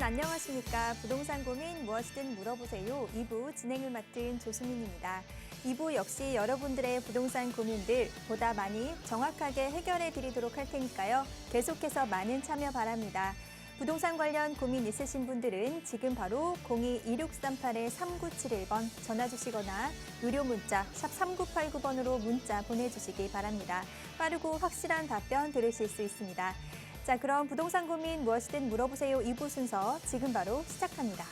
안녕하십니까. 부동산 고민 무엇이든 물어보세요. 2부 진행을 맡은 조수민입니다. 2부 역시 여러분들의 부동산 고민들 보다 많이 정확하게 해결해 드리도록 할 테니까요. 계속해서 많은 참여 바랍니다. 부동산 관련 고민 있으신 분들은 지금 바로 02-2638-3971번 전화 주시거나 유료 문자 샵 3989번으로 문자 보내주시기 바랍니다. 빠르고 확실한 답변 들으실 수 있습니다. 자, 그럼 부동산 고민 무엇이든 물어보세요 2부 순서 지금 바로 시작합니다.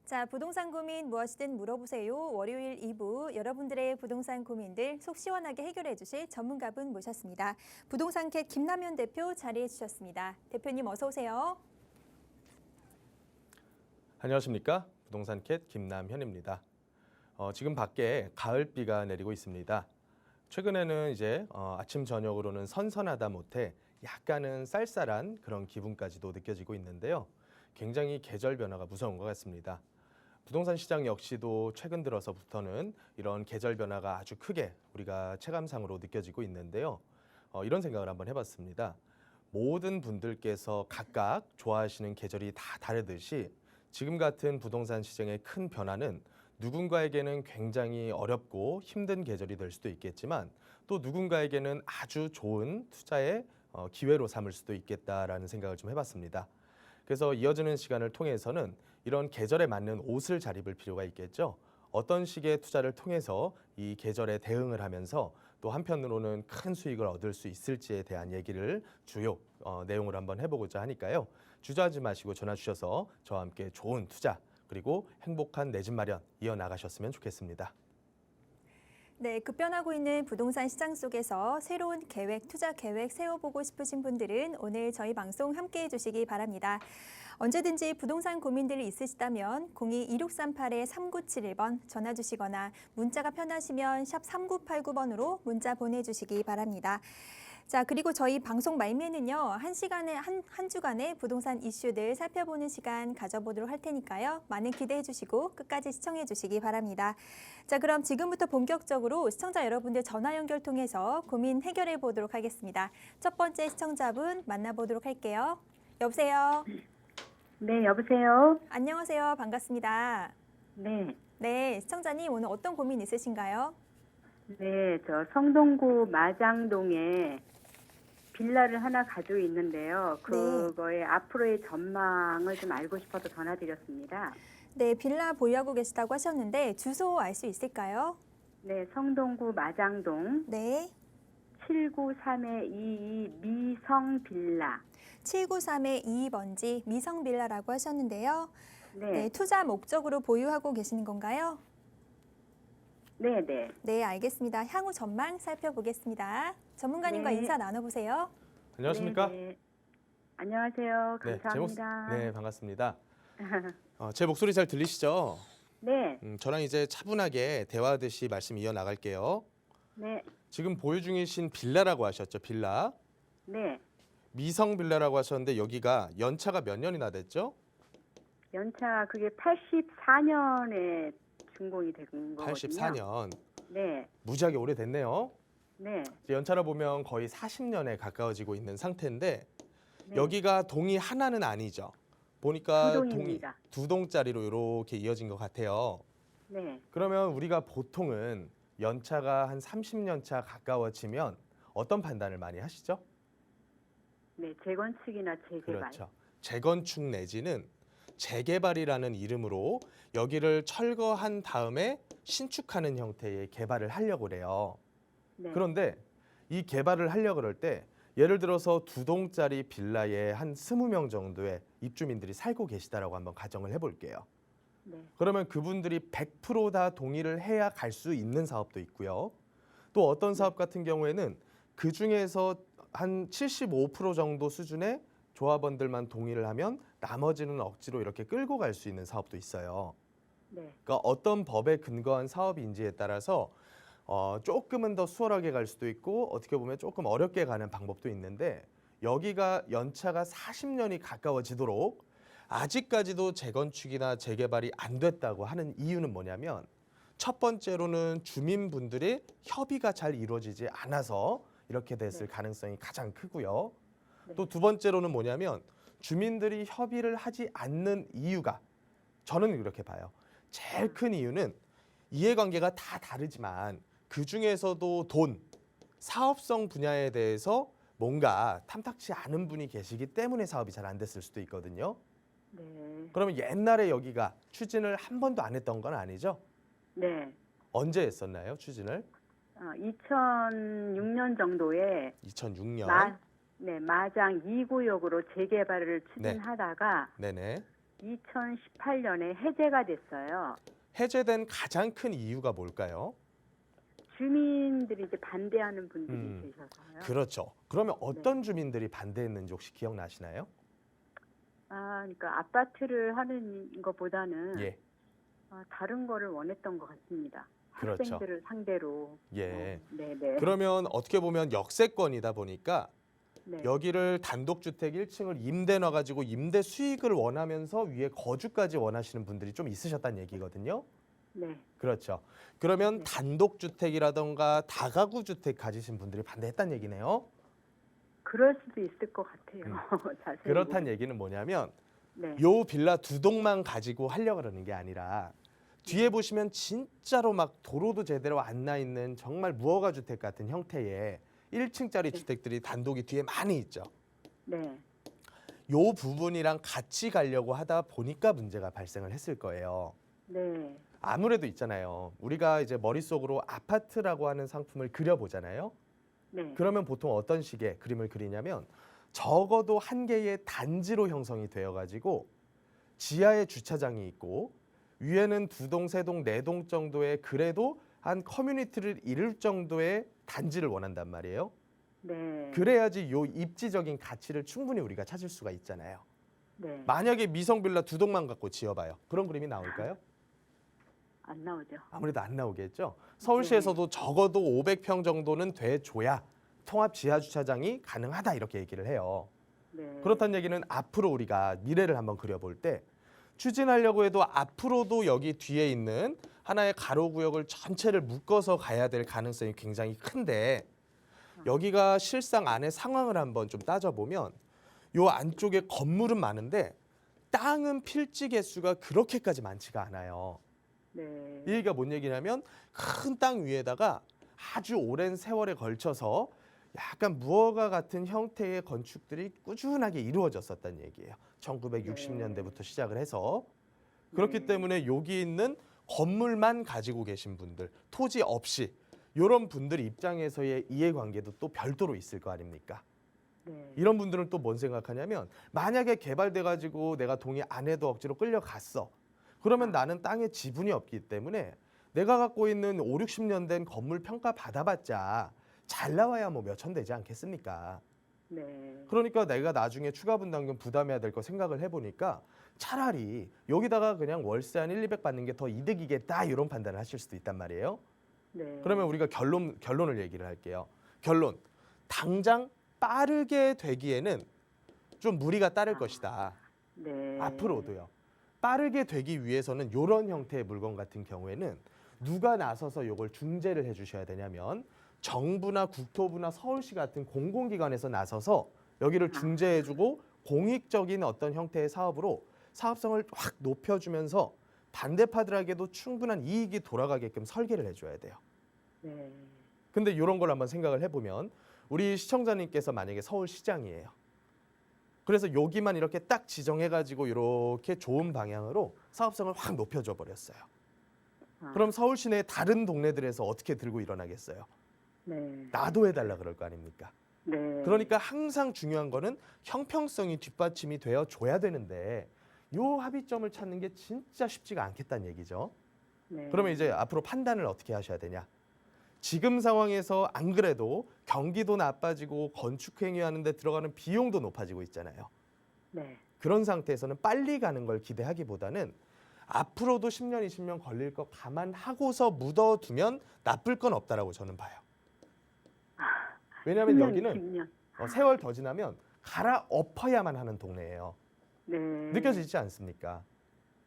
자, 부동산 고민 무엇이든 물어보세요. 월요일 2부 여러분들의 부동산 고민들 속 시원하게 해결해 주실 전문가분 모셨습니다. 부동산캣 김남현 대표 자리해 주셨습니다. 대표님 어서 오세요. 안녕하십니까? 부동산캣 김남현입니다. 지금 밖에 가을비가 내리고 있습니다. 최근에는 이제 아침 저녁으로는 선선하다 못해 약간은 쌀쌀한 그런 기분까지도 느껴지고 있는데요. 굉장히 계절 변화가 무서운 것 같습니다. 부동산 시장 역시도 최근 들어서부터는 이런 계절 변화가 아주 크게 우리가 체감상으로 느껴지고 있는데요. 이런 생각을 한번 해봤습니다. 모든 분들께서 각각 좋아하시는 계절이 다 다르듯이 지금 같은 부동산 시장의 큰 변화는 누군가에게는 굉장히 어렵고 힘든 계절이 될 수도 있겠지만 또 누군가에게는 아주 좋은 투자의 기회로 삼을 수도 있겠다라는 생각을 좀 해봤습니다. 그래서 이어지는 시간을 통해서는 이런 계절에 맞는 옷을 잘 입을 필요가 있겠죠. 어떤 식의 투자를 통해서 이 계절에 대응을 하면서 또 한편으로는 큰 수익을 얻을 수 있을지에 대한 얘기를 주요 내용으로 한번 해보고자 하니까요. 주저하지 마시고 전화 주셔서 저와 함께 좋은 투자 그리고 행복한 내 집 마련 이어나가셨으면 좋겠습니다. 네, 급변하고 있는 부동산 시장 속에서 새로운 계획, 투자 계획 세워보고 싶으신 분들은 오늘 저희 방송 함께해 주시기 바랍니다. 언제든지 부동산 고민들이 있으시다면 02-2638-3971번 전화 주시거나 문자가 편하시면 샵 3989번으로 문자 보내주시기 바랍니다. 자, 그리고 저희 방송 말미에는요, 한 주간의 부동산 이슈들 살펴보는 시간 가져보도록 할 테니까요. 많은 기대해 주시고 끝까지 시청해 주시기 바랍니다. 자, 그럼 지금부터 본격적으로 시청자 여러분들 전화 연결 통해서 고민 해결해 보도록 하겠습니다. 첫 번째 시청자분 만나보도록 할게요. 여보세요? 네, 여보세요? 안녕하세요. 반갑습니다. 네. 네, 시청자님 오늘 어떤 고민 있으신가요? 네, 저 성동구 마장동에 빌라를 하나 가지고 있는데요. 그거의 앞으로의 전망을 좀 알고 싶어서 전화드렸습니다. 네, 빌라 보유하고 계시다고 하셨는데 주소 알 수 있을까요? 네, 성동구 마장동 네. 793-22 미성 빌라. 793-22번지 미성 빌라라고 하셨는데요. 네. 네, 투자 목적으로 보유하고 계시는 건가요? 네, 네. 네, 알겠습니다. 향후 전망 살펴보겠습니다. 전문가님과 네. 인사 나눠보세요. 안녕하십니까? 네, 네. 안녕하세요. 네, 감사합니다. 네, 반갑습니다. 제 목소리 잘 들리시죠? 네, 저랑 이제 차분하게 대화하듯이 말씀 이어나갈게요. 네, 지금 보유 중이신 빌라라고 하셨죠, 빌라. 네. 미성 빌라라고 하셨는데 여기가 연차가 몇 년이나 됐죠? 연차 그게 84년에 준공이 된 거거든요. 84년. 네, 무지하게 오래됐네요. 네. 이제 연차로 보면 거의 40년에 가까워지고 있는 상태인데 네. 여기가 동이 하나는 아니죠. 보니까 두 동이 동입니다. 두 동짜리로 이렇게 이어진 것 같아요. 네. 그러면 우리가 보통은 연차가 한 30년 차 가까워지면 어떤 판단을 많이 하시죠? 네, 재건축이나 재개발. 그렇죠. 재건축 내지는 재개발이라는 이름으로 여기를 철거한 다음에 신축하는 형태의 개발을 하려고 그래요. 네. 그런데 이 개발을 하려고 그럴 때 예를 들어서 두 동짜리 빌라에 한 20명 정도의 입주민들이 살고 계시다라고 한번 가정을 해볼게요. 네. 그러면 그분들이 100%다 동의를 해야 갈 수 있는 사업도 있고요. 또 어떤 사업 같은 경우에는 그 중에서 한 75% 정도 수준의 조합원들만 동의를 하면 나머지는 억지로 이렇게 끌고 갈 수 있는 사업도 있어요. 네. 그러니까 어떤 법에 근거한 사업인지에 따라서 조금은 더 수월하게 갈 수도 있고 어떻게 보면 조금 어렵게 가는 방법도 있는데 여기가 연차가 40년이 가까워지도록 아직까지도 재건축이나 재개발이 안 됐다고 하는 이유는 뭐냐면 첫 번째로는 주민분들이 협의가 잘 이루어지지 않아서 이렇게 됐을 네. 가능성이 가장 크고요. 네. 또 두 번째로는 뭐냐면 주민들이 협의를 하지 않는 이유가 저는 이렇게 봐요. 제일 큰 이유는 이해관계가 다 다르지만 그중에서도 돈, 사업성 분야에 대해서 뭔가 탐탁치 않은 분이 계시기 때문에 사업이 잘 안 됐을 수도 있거든요. 네. 그러면 옛날에 여기가 추진을 한 번도 안 했던 건 아니죠? 네. 언제 했었나요, 추진을? 2006년 정도에 2006년. 마장 2구역으로 재개발을 추진하다가 네네. 2018년에 해제가 됐어요. 해제된 가장 큰 이유가 뭘까요? 주민들이 이제 반대하는 분들이 음, 계셔서요. 그렇죠. 그러면 어떤 주민들이 반대했는지 혹시 기억나시나요? 그러니까 아파트를 하는 것보다는 예, 다른 거를 원했던 것 같습니다. 그렇죠. 학생들을 상대로. 예. 네네. 그러면 어떻게 보면 역세권이다 보니까 네. 여기를 단독주택 1층을 임대 놔가지고 임대 수익을 원하면서 위에 거주까지 원하시는 분들이 좀 있으셨다는 얘기거든요. 네. 그렇죠. 그러면 네. 단독주택이라던가 다가구 주택 가지신 분들이 반대했다는 얘기네요. 그럴 수도 있을 것 같아요. 자세히 그렇다는 얘기는 뭐냐면 네. 요 빌라 두 동만 가지고 하려고 그러는 게 아니라 뒤에 보시면 진짜로 막 도로도 제대로 안 나 있는 정말 무허가 주택 같은 형태의 1층짜리 주택들이 단독이 뒤에 많이 있죠. 네. 요 부분이랑 같이 가려고 하다 보니까 문제가 발생을 했을 거예요. 네. 아무래도 있잖아요. 우리가 이제 머릿속으로 아파트라고 하는 상품을 그려보잖아요. 네. 그러면 보통 어떤 식의 그림을 그리냐면 적어도 한 개의 단지로 형성이 되어가지고 지하에 주차장이 있고 위에는 두 동, 세 동, 네 동 정도의 그래도 한 커뮤니티를 이룰 정도의 단지를 원한단 말이에요. 네. 그래야지 요 입지적인 가치를 충분히 우리가 찾을 수가 있잖아요. 네. 만약에 미성 빌라 두 동만 갖고 지어봐요. 그런 그림이 나올까요? 안 나오죠. 아무래도 안 나오겠죠. 서울시에서도 적어도 500평 정도는 돼줘야 통합 지하 주차장이 가능하다 이렇게 얘기를 해요. 네. 그렇다는 얘기는 앞으로 우리가 미래를 한번 그려볼 때 추진하려고 해도 앞으로도 여기 뒤에 있는 하나의 가로 구역을 전체를 묶어서 가야 될 가능성이 굉장히 큰데 여기가 실상 안의 상황을 한번 좀 따져보면 요 안쪽에 건물은 많은데 땅은 필지 개수가 그렇게까지 많지가 않아요. 네. 이 얘기가 뭔 얘기냐면 큰 땅 위에다가 아주 오랜 세월에 걸쳐서 약간 무허가 같은 형태의 건축들이 꾸준하게 이루어졌었다는 얘기예요. 1960년대부터 시작을 해서 그렇기 네. 때문에 여기 있는 건물만 가지고 계신 분들, 토지 없이 이런 분들 입장에서의 이해관계도 또 별도로 있을 거 아닙니까? 네. 이런 분들은 또 뭔 생각하냐면 만약에 개발돼 가지고 내가 동의 안 해도 억지로 끌려갔어. 그러면 나는 땅에 지분이 없기 때문에 내가 갖고 있는 5, 60년 된 건물 평가 받아봤자 잘 나와야 뭐 몇천 되지 않겠습니까? 네. 그러니까 내가 나중에 추가 분담금 부담해야 될 거 생각을 해보니까 차라리 여기다가 그냥 월세 한 1, 200 받는 게 더 이득이겠다 이런 판단을 하실 수도 있단 말이에요. 네. 그러면 우리가 결론을 얘기를 할게요. 결론. 당장 빠르게 되기에는 좀 무리가 따를 것이다. 네. 앞으로도요. 빠르게 되기 위해서는 이런 형태의 물건 같은 경우에는 누가 나서서 이걸 중재를 해주셔야 되냐면 정부나 국토부나 서울시 같은 공공기관에서 나서서 여기를 중재해주고 공익적인 어떤 형태의 사업으로 사업성을 확 높여주면서 반대파들에게도 충분한 이익이 돌아가게끔 설계를 해줘야 돼요. 네. 근데 이런 걸 한번 생각을 해보면 우리 시청자님께서 만약에 서울시장이에요. 그래서 여기만 이렇게 딱 지정해가지고 이렇게 좋은 방향으로 사업성을 확 높여줘 버렸어요. 그럼 서울 시내 다른 동네들에서 어떻게 들고 일어나겠어요? 네. 나도 해달라 그럴 거 아닙니까? 네. 그러니까 항상 중요한 거는 형평성이 뒷받침이 되어 줘야 되는데 요 합의점을 찾는 게 진짜 쉽지가 않겠다는 얘기죠. 네. 그러면 이제 앞으로 판단을 어떻게 하셔야 되냐? 지금 상황에서 안 그래도 경기도 나빠지고 건축 행위하는 데 들어가는 비용도 높아지고 있잖아요. 네. 그런 상태에서는 빨리 가는 걸 기대하기보다는 앞으로도 10년, 20년 걸릴 거 감안하고서 묻어두면 나쁠 건 없다라고 저는 봐요. 왜냐하면 10년, 여기는 20년. 세월 더 지나면 갈아엎어야만 하는 동네예요. 네. 느껴지지 않습니까?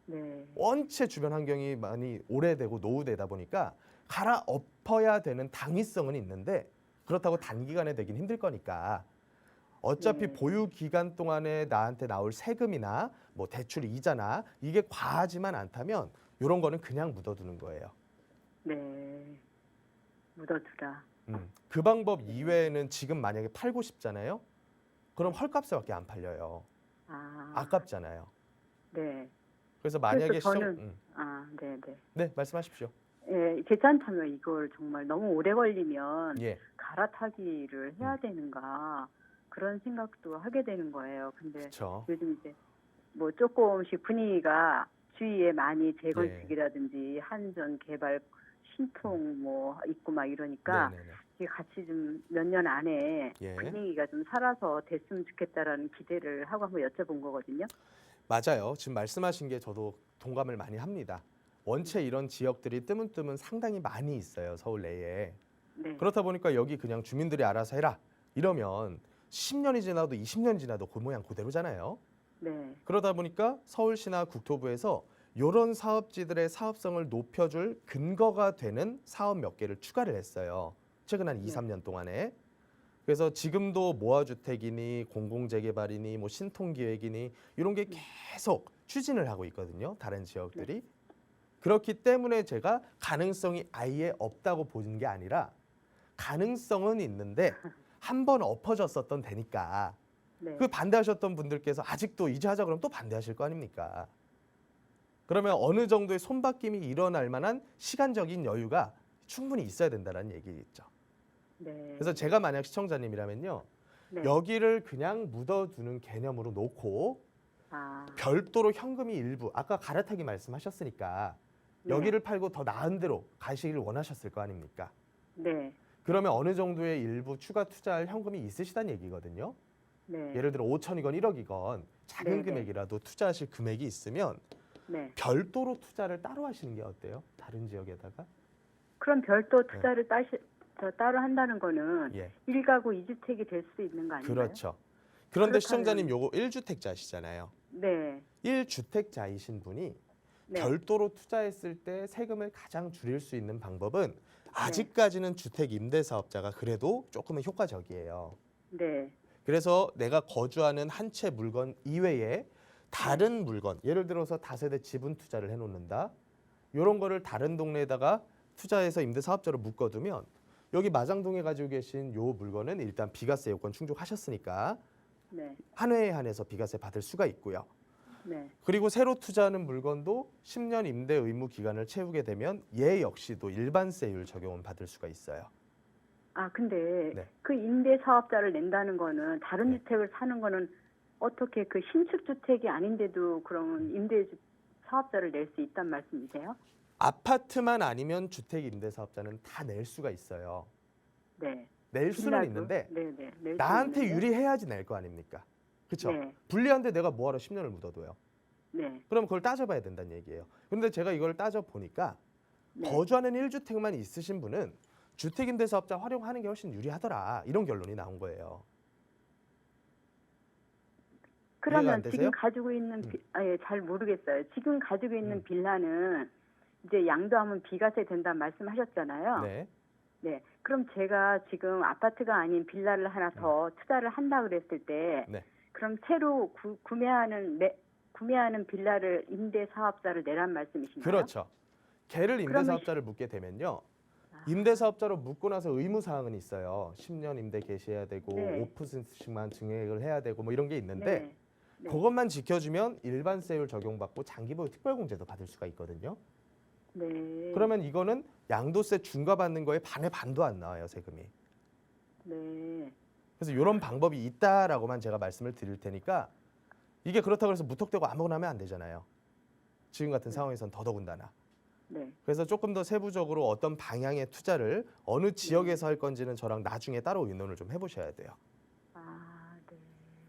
네. 원체 주변 환경이 많이 오래되고 노후되다 보니까 갈아엎어야 되는 당위성은 있는데 그렇다고 단기간에 되긴 힘들 거니까 어차피 네. 보유 기간 동안에 나한테 나올 세금이나 뭐 대출 이자나 이게 과하지만 않다면 이런 거는 그냥 묻어두는 거예요. 네. 묻어두라. 그 방법 이외에는 지금 만약에 팔고 싶잖아요. 그럼 헐값에밖에 안 팔려요. 아. 아깝잖아요. 네. 그래서 만약에 그래서 시정 저는 네, 네. 네, 말씀하십시오. 예, 괜찮다면 이걸 정말 너무 오래 걸리면 예. 갈아타기를 해야 되는가 그런 생각도 하게 되는 거예요. 근데 그렇죠. 요즘 이제 뭐 조금씩 분위기가 주위에 많이 예. 재건축이라든지 한전 개발 신통 뭐 있고 막 이러니까 네네네. 이게 같이 좀 몇 년 안에 예. 분위기가 좀 살아서 됐으면 좋겠다라는 기대를 하고 한번 여쭤본 거거든요. 맞아요. 지금 말씀하신 게 저도 동감을 많이 합니다. 원체 이런 지역들이 뜨문뜨문 상당히 많이 있어요. 서울 내에. 네. 그렇다 보니까 여기 그냥 주민들이 알아서 해라. 이러면 10년이 지나도 20년이 지나도 그 모양 그대로잖아요. 네. 그러다 보니까 서울시나 국토부에서 이런 사업지들의 사업성을 높여줄 근거가 되는 사업 몇 개를 추가를 했어요. 최근 한 2, 네. 3년 동안에. 그래서 지금도 모아주택이니 공공재개발이니 뭐 신통기획이니 이런 게 계속 추진을 하고 있거든요. 다른 지역들이. 그렇기 때문에 제가 가능성이 아예 없다고 보는 게 아니라 가능성은 있는데 한 번 엎어졌었던 데니까 네. 그 반대하셨던 분들께서 아직도 이제 하자 그러면 또 반대하실 거 아닙니까? 그러면 어느 정도의 손바뀜이 일어날 만한 시간적인 여유가 충분히 있어야 된다는 얘기겠죠. 네. 그래서 제가 만약 시청자님이라면요. 네. 여기를 그냥 묻어두는 개념으로 놓고 아. 별도로 현금이 일부 아까 갈아타기 말씀하셨으니까 네. 여기를 팔고 더 나은 데로 가시기를 원하셨을 거 아닙니까? 네. 그러면 어느 정도의 일부 추가 투자할 현금이 있으시다는 얘기거든요. 네. 예를 들어 5천이건 1억이건 작은 네, 네. 금액이라도 투자하실 금액이 있으면 네. 별도로 투자를 따로 하시는 게 어때요? 다른 지역에다가? 그럼 별도 투자를 따로 한다는 거는 예. 1가구 2주택이 될 수 있는 거 아닌가요? 그렇죠. 그런데 그렇다면- 시청자님 요거 1주택자시잖아요. 네. 1주택자이신 분이 네. 별도로 투자했을 때 세금을 가장 줄일 수 있는 방법은 네. 아직까지는 주택 임대 사업자가 그래도 조금은 효과적이에요. 네. 그래서 내가 거주하는 한 채 물건 이외에 다른 물건, 예를 들어서 다세대 지분 투자를 해놓는다. 이런 거를 다른 동네에다가 투자해서 임대 사업자로 묶어두면 여기 마장동에 가지고 계신 요 물건은 일단 비과세 요건 충족하셨으니까 네. 한 회에 한해서 비과세 받을 수가 있고요. 네. 그리고 새로 투자하는 물건도 10년 임대 의무 기간을 채우게 되면 얘 역시도 일반세율 적용은 받을 수가 있어요. 아, 근데 네. 그 임대 사업자를 낸다는 거는 다른 네. 주택을 사는 거는 어떻게 그 신축 주택이 아닌데도 그런 임대 사업자를 낼 수 있단 말씀이세요? 아파트만 아니면 주택 임대 사업자는 다 낼 수가 있어요. 네. 낼 수는 빌라도? 있는데 네. 낼 나한테 수 있는데? 유리해야지 낼 거 아닙니까? 그렇죠? 네. 불리한데 내가 뭐하러 10년을 묻어둬요. 네. 그럼 그걸 따져봐야 된다는 얘기예요. 그런데 제가 이걸 따져보니까 네. 거주하는 1주택만 있으신 분은 주택임대사업자 활용하는 게 훨씬 유리하더라. 이런 결론이 나온 거예요. 이해가 안 그러면 되세요? 지금 가지고 있는 잘 모르겠어요. 지금 가지고 있는 빌라는 이제 양도하면 비과세 된다는 말씀하셨잖아요. 네. 네. 그럼 제가 지금 아파트가 아닌 빌라를 하나 더 투자를 한다 그랬을 때 네. 그럼 새로 구매하는 빌라를 임대 사업자를 내란 말씀이신가요? 그렇죠. 걔를 그러면 임대사업자를 묻게 되면요. 임대사업자로 묻고 나서 의무사항은 있어요. 10년 임대 개시해야 되고 네. 5%씩만 증액을 해야 되고 뭐 이런 게 있는데 네. 네. 그것만 지켜주면 일반세율 적용받고 장기보유 특별공제도 받을 수가 있거든요. 네. 그러면 이거는 양도세 중과받는 거에 반의 반도 안 나와요, 세금이. 네. 그래서 이런 방법이 있다라고만 제가 말씀을 드릴 테니까 이게 그렇다고 해서 무턱대고 아무거나 하면 안 되잖아요. 지금 같은 상황에선 더더군다나. 네. 그래서 조금 더 세부적으로 어떤 방향의 투자를 어느 지역에서 할 건지는 저랑 나중에 따로 의논을 좀 해보셔야 돼요. 아, 네.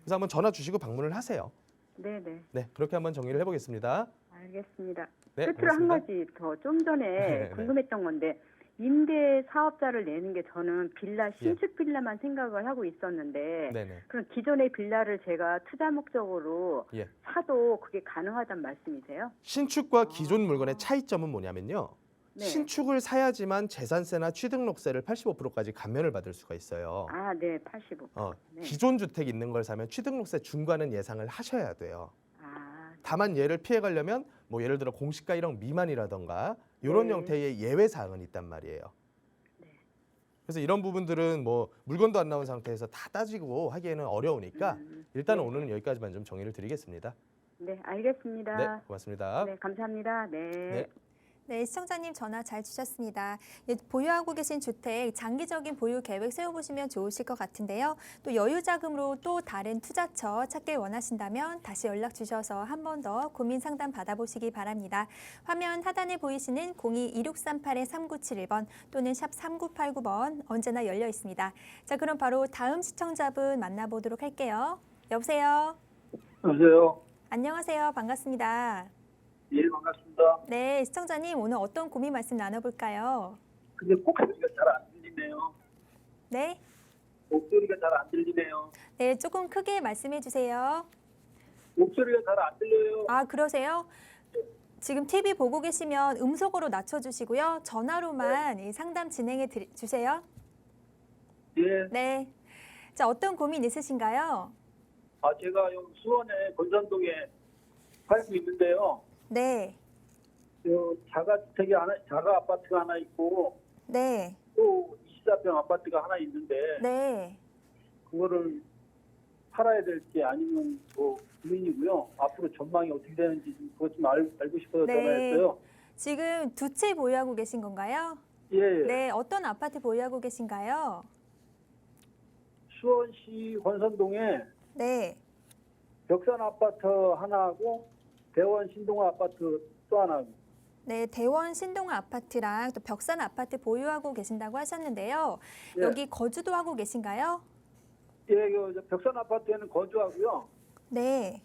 그래서 한번 전화 주시고 방문을 하세요. 네, 네. 네, 그렇게 한번 정리를 해보겠습니다. 알겠습니다. 네, 끝으로 한 고맙습니다. 가지 더 좀 전에 네, 네. 궁금했던 건데 임대 사업자를 내는 게 저는 빌라 신축 빌라만 생각을 하고 있었는데 네네. 그럼 기존의 빌라를 제가 투자 목적으로 예. 사도 그게 가능하단 말씀이세요? 신축과 기존 물건의 차이점은 뭐냐면요. 네. 신축을 사야지만 재산세나 취등록세를 85%까지 감면을 받을 수가 있어요. 아, 네, 85%. 네. 기존 주택 있는 걸 사면 취등록세 중과는 예상을 하셔야 돼요. 아, 다만 얘를 피해 가려면 뭐 예를 들어 공시가 1억 미만이라던가 이런 네. 형태의 예외 사항은 있단 말이에요. 네. 그래서 이런 부분들은 뭐 물건도 안 나온 상태에서 다 따지고 하기에는 어려우니까 일단은 네. 오늘은 여기까지만 좀 정리를 드리겠습니다. 네, 알겠습니다. 네, 고맙습니다. 네, 감사합니다. 네. 네. 네, 시청자님 전화 잘 주셨습니다. 예, 보유하고 계신 주택 장기적인 보유 계획 세워보시면 좋으실 것 같은데요. 또 여유 자금으로 또 다른 투자처 찾길 원하신다면 다시 연락 주셔서 한 번 더 고민 상담 받아보시기 바랍니다. 화면 하단에 보이시는 02-2638-3971번 또는 샵 3989번 언제나 열려 있습니다. 자, 그럼 바로 다음 시청자분 만나보도록 할게요. 여보세요. 여보세요. 안녕하세요. 반갑습니다. 예, 반갑습니다. 네, 시청자님 오늘 어떤 고민 말씀 나눠볼까요? 근데 목소리가 잘 안 들리네요. 네. 목소리가 잘 안 들리네요. 네, 조금 크게 말씀해 주세요. 목소리가 잘 안 들려요. 아, 그러세요? 지금 TV 보고 계시면 음속으로 낮춰주시고요. 전화로만 이 상담 진행해 주세요. 예. 네. 자, 어떤 고민 있으신가요? 아, 제가 여기 수원에 건산동에 살고 있는데요. 네. 자가주택이 하나, 자가 아파트가 하나 있고 네. 또 24평 아파트가 하나 있는데 네. 그거를 팔아야 될지 아니면 뭐 고민이고요. 앞으로 전망이 어떻게 되는지 좀 그것 좀 알고 싶어서 네. 전화했어요. 지금 두 채 보유하고 계신 건가요? 예, 예. 네. 어떤 아파트 보유하고 계신가요? 수원시 건산동에 네. 벽산 아파트 하나하고 대원 신동아 아파트 또 하나. 네, 대원 신동아 아파트랑 또 벽산 아파트 보유하고 계신다고 하셨는데요. 예. 여기 거주도 하고 계신가요? 예, 그 벽산 아파트에는 거주하고요. 네.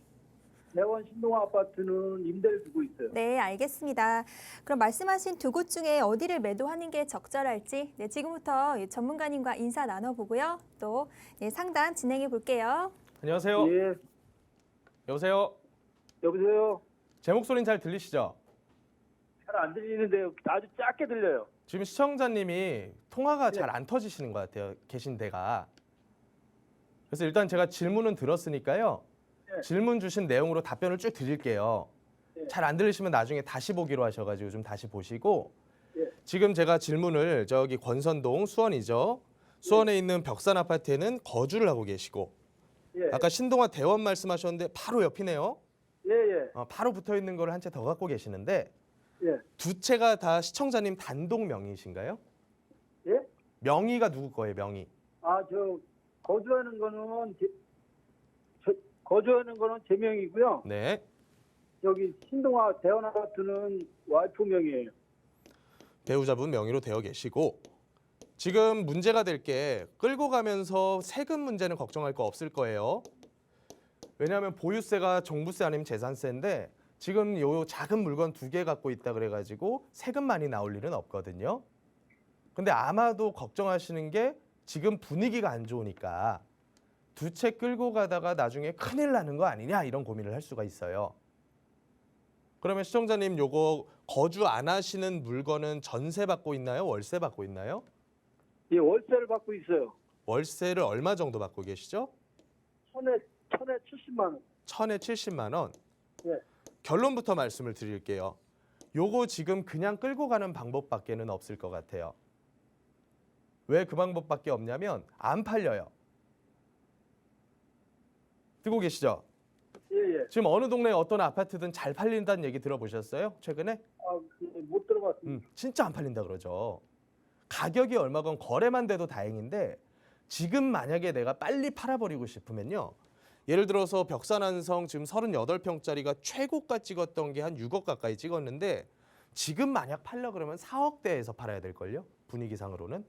대원 신동아 아파트는 임대를 두고 있어요. 네, 알겠습니다. 그럼 말씀하신 두 곳 중에 어디를 매도하는 게 적절할지 네, 지금부터 이 전문가님과 인사 나눠보고요. 또 상담 진행해 볼게요. 안녕하세요. 예, 여보세요. 여보세요. 제 목소리는 잘 들리시죠? 잘 안 들리는데요. 아주 작게 들려요. 지금 시청자님이 통화가 잘 안 터지시는 것 같아요. 계신 데가. 그래서 일단 제가 질문은 들었으니까요. 네. 질문 주신 내용으로 답변을 쭉 드릴게요. 네. 잘 안 들리시면 나중에 다시 보기로 하셔가지고 좀 다시 보시고 예, 지금 제가 질문을 저기 권선동 수원이죠. 수원에 있는 벽산 아파트에는 거주를 하고 계시고 예, 아까 신동아 대원 말씀하셨는데 바로 옆이네요. 예, 예, 바로 붙어 있는 거를 한 채 더 갖고 계시는데 예, 두 채가 다 시청자님 단독 명의이신가요? 예. 명의가 누구 거예요? 명의. 아, 저 거주하는 거는 거주하는 거는 제 명이고요. 네. 여기 신동아 대원 아파트는 와이프 명이에요. 배우자분 명의로 되어 계시고 지금 문제가 될 게 끌고 가면서 세금 문제는 걱정할 거 없을 거예요. 왜냐하면 보유세가 종부세 아니면 재산세인데 지금 요 작은 물건 두 개 갖고 있다 그래가지고 세금 많이 나올 일은 없거든요. 근데 아마도 걱정하시는 게 지금 분위기가 안 좋으니까 두 채 끌고 가다가 나중에 큰일 나는 거 아니냐 이런 고민을 할 수가 있어요. 그러면 시청자님 요거 거주 안 하시는 물건은 전세 받고 있나요? 월세 받고 있나요? 예, 월세를 받고 있어요. 월세를 얼마 정도 받고 계시죠? 천에 70만 원. 1,000에 70만 원. 예. 결론부터 말씀을 드릴게요. 요거 지금 그냥 끌고 가는 방법밖에는 없을 것 같아요. 왜 그 방법밖에 없냐면 안 팔려요. 듣고 계시죠? 예, 예. 지금 어느 동네에 어떤 아파트든 잘 팔린다는 얘기 들어보셨어요? 최근에? 아, 못 들어봤습니다. 진짜 안 팔린다 그러죠. 가격이 얼마건 거래만 돼도 다행인데 지금 만약에 내가 빨리 팔아버리고 싶으면요. 예를 들어서 벽산한성 지금 38평짜리가 최고가 찍었던 게 한 6억 가까이 찍었는데 지금 만약 팔려 그러면 4억대에서 팔아야 될걸요. 분위기상으로는.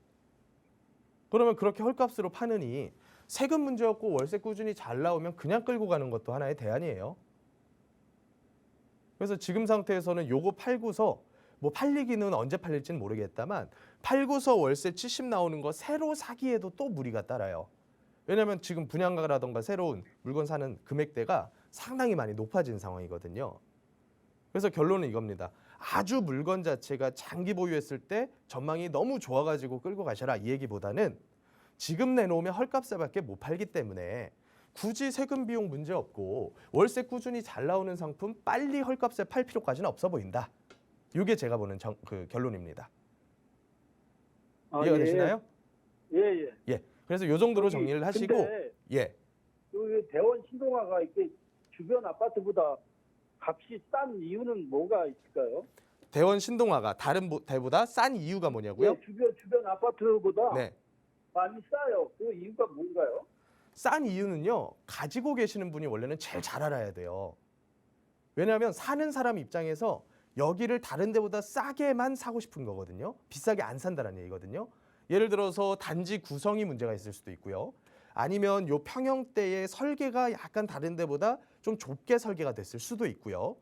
그러면 그렇게 헐값으로 파느니 세금 문제 없고 월세 꾸준히 잘 나오면 그냥 끌고 가는 것도 하나의 대안이에요. 그래서 지금 상태에서는 요거 팔고서 뭐 팔리기는 언제 팔릴지는 모르겠다만 팔고서 월세 70 나오는 거 새로 사기에도 또 무리가 따라요. 왜냐하면 지금 분양가라던가 새로운 물건 사는 금액대가 상당히 많이 높아진 상황이거든요. 그래서 결론은 이겁니다. 아주 물건 자체가 장기 보유했을 때 전망이 너무 좋아가지고 끌고 가셔라 이 얘기보다는 지금 내놓으면 헐값에밖에 못 팔기 때문에 굳이 세금 비용 문제 없고 월세 꾸준히 잘 나오는 상품 빨리 헐값에 팔 필요까지는 없어 보인다. 이게 제가 보는 그 결론입니다. 이해가 되시나요? 예. 예. 그래서 요 정도로 정리를 하시고 근데 예. 여기 대원 신동아가 이렇게 주변 아파트보다 값이 싼 이유는 뭐가 있을까요? 대원 신동아가 다른 데보다 싼 이유가 뭐냐고요? 예, 주변 아파트보다 네. 많이 싸요. 그 이유가 뭔가요? 싼 이유는요. 가지고 계시는 분이 원래는 제일 잘 알아야 돼요. 왜냐하면 사는 사람 입장에서 여기를 다른 데보다 싸게만 사고 싶은 거거든요. 비싸게 안 산다는 얘기거든요. 예를 들어서 단지 구성이 문제가 있을 수도 있고요. 아니면 요 평형대의 설계가 약간 다른 데보다 좀 좁게 설계가 됐을 수도 있고요.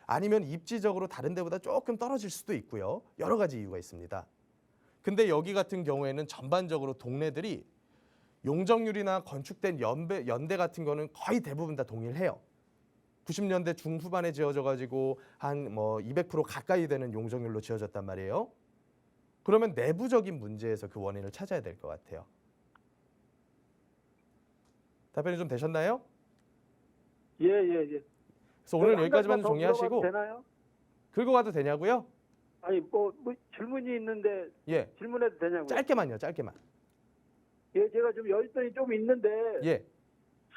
아니면 입지적으로 다른 데보다 조금 떨어질 수도 있고요. 여러 가지 이유가 있습니다. 근데 여기 같은 경우에는 전반적으로 동네들이 용적률이나 건축된 연대 같은 거는 거의 대부분 다 동일해요. 90년대 중후반에 지어져 가지고 한 200% 가까이 되는 용적률로 지어졌단 말이에요. 그러면 내부적인 문제에서 그 원인을 찾아야 될 것 같아요. 답변이 좀 되셨나요? 예. 그래서 오늘 여기까지만 더 정리하시고 물어봐도 되나요? 긁어가도 되냐고요? 아니 뭐 질문이 있는데 예, 질문해도 되냐고요? 짧게만요, 짧게만. 예, 제가 좀 여윳돈이 좀 있는데 예,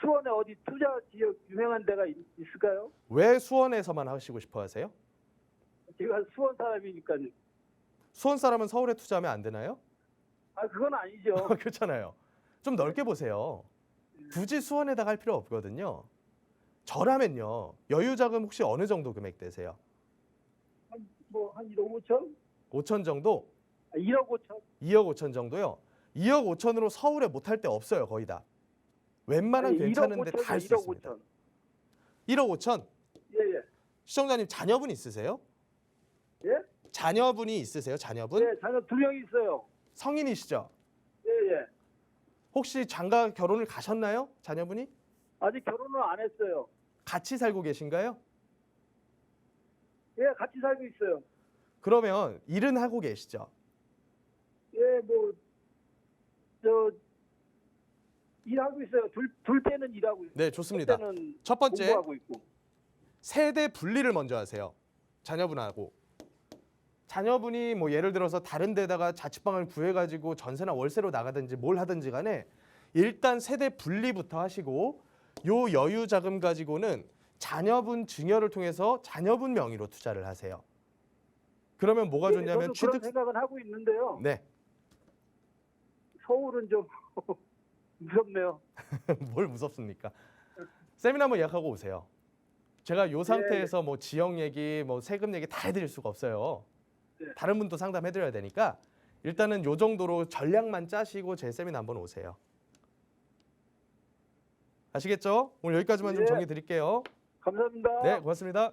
수원에 어디 투자 지역 유명한 데가 있을까요? 왜 수원에서만 하시고 싶어 하세요? 제가 수원 사람이니까요. 수원 사람은 서울에 투자하면 안 되나요? 아 그건 아니죠. 그렇잖아요. 좀 넓게 보세요. 굳이 수원에다가 할 필요 없거든요. 저라면요. 여유 자금 혹시 어느 정도 금액 되세요? 한 1억 5천? 5천 정도? 1억 5천? 2억 5천 정도요? 2억 5천으로 서울에 못할 데 없어요. 거의 다. 웬만한 괜찮은데 다 할 수 1억 있습니다. 5천. 1억 5천? 예. 시청자님 자녀분 있으세요? 예? 자녀분이 있으세요? 자녀분? 예, 자녀 2명 있어요. 성인이시죠? 예. 혹시 장가 결혼을 가셨나요? 자녀분이? 아직 결혼을 안 했어요. 같이 살고 계신가요? 예, 같이 살고 있어요. 그러면 일은 하고 계시죠? 예, 일하고 있어요. 둘 때는 일하고 있어요. 네, 좋습니다. 때는 첫 번째, 공부하고 있고. 세대 분리를 먼저 하세요. 자녀분하고. 자녀분이 예를 들어서 다른 데다가 자취방을 구해가지고 전세나 월세로 나가든지 뭘 하든지 간에 일단 세대 분리부터 하시고 요 여유 자금 가지고는 자녀분 증여를 통해서 자녀분 명의로 투자를 하세요. 그러면 뭐가 예, 좋냐면 저도 그런 생각은 하고 있는데요. 네. 서울은 좀 무섭네요. 뭘 무섭습니까? 세미나 한번 예약하고 오세요. 제가 요 상태에서 지역 얘기, 세금 얘기 다 해드릴 수가 없어요. 네. 다른 분도 상담해드려야 되니까 일단은 요 정도로 전략만 짜시고 제 세미나 한번 오세요. 아시겠죠? 오늘 여기까지만 좀 예. 정리 드릴게요. 감사합니다. 네, 고맙습니다.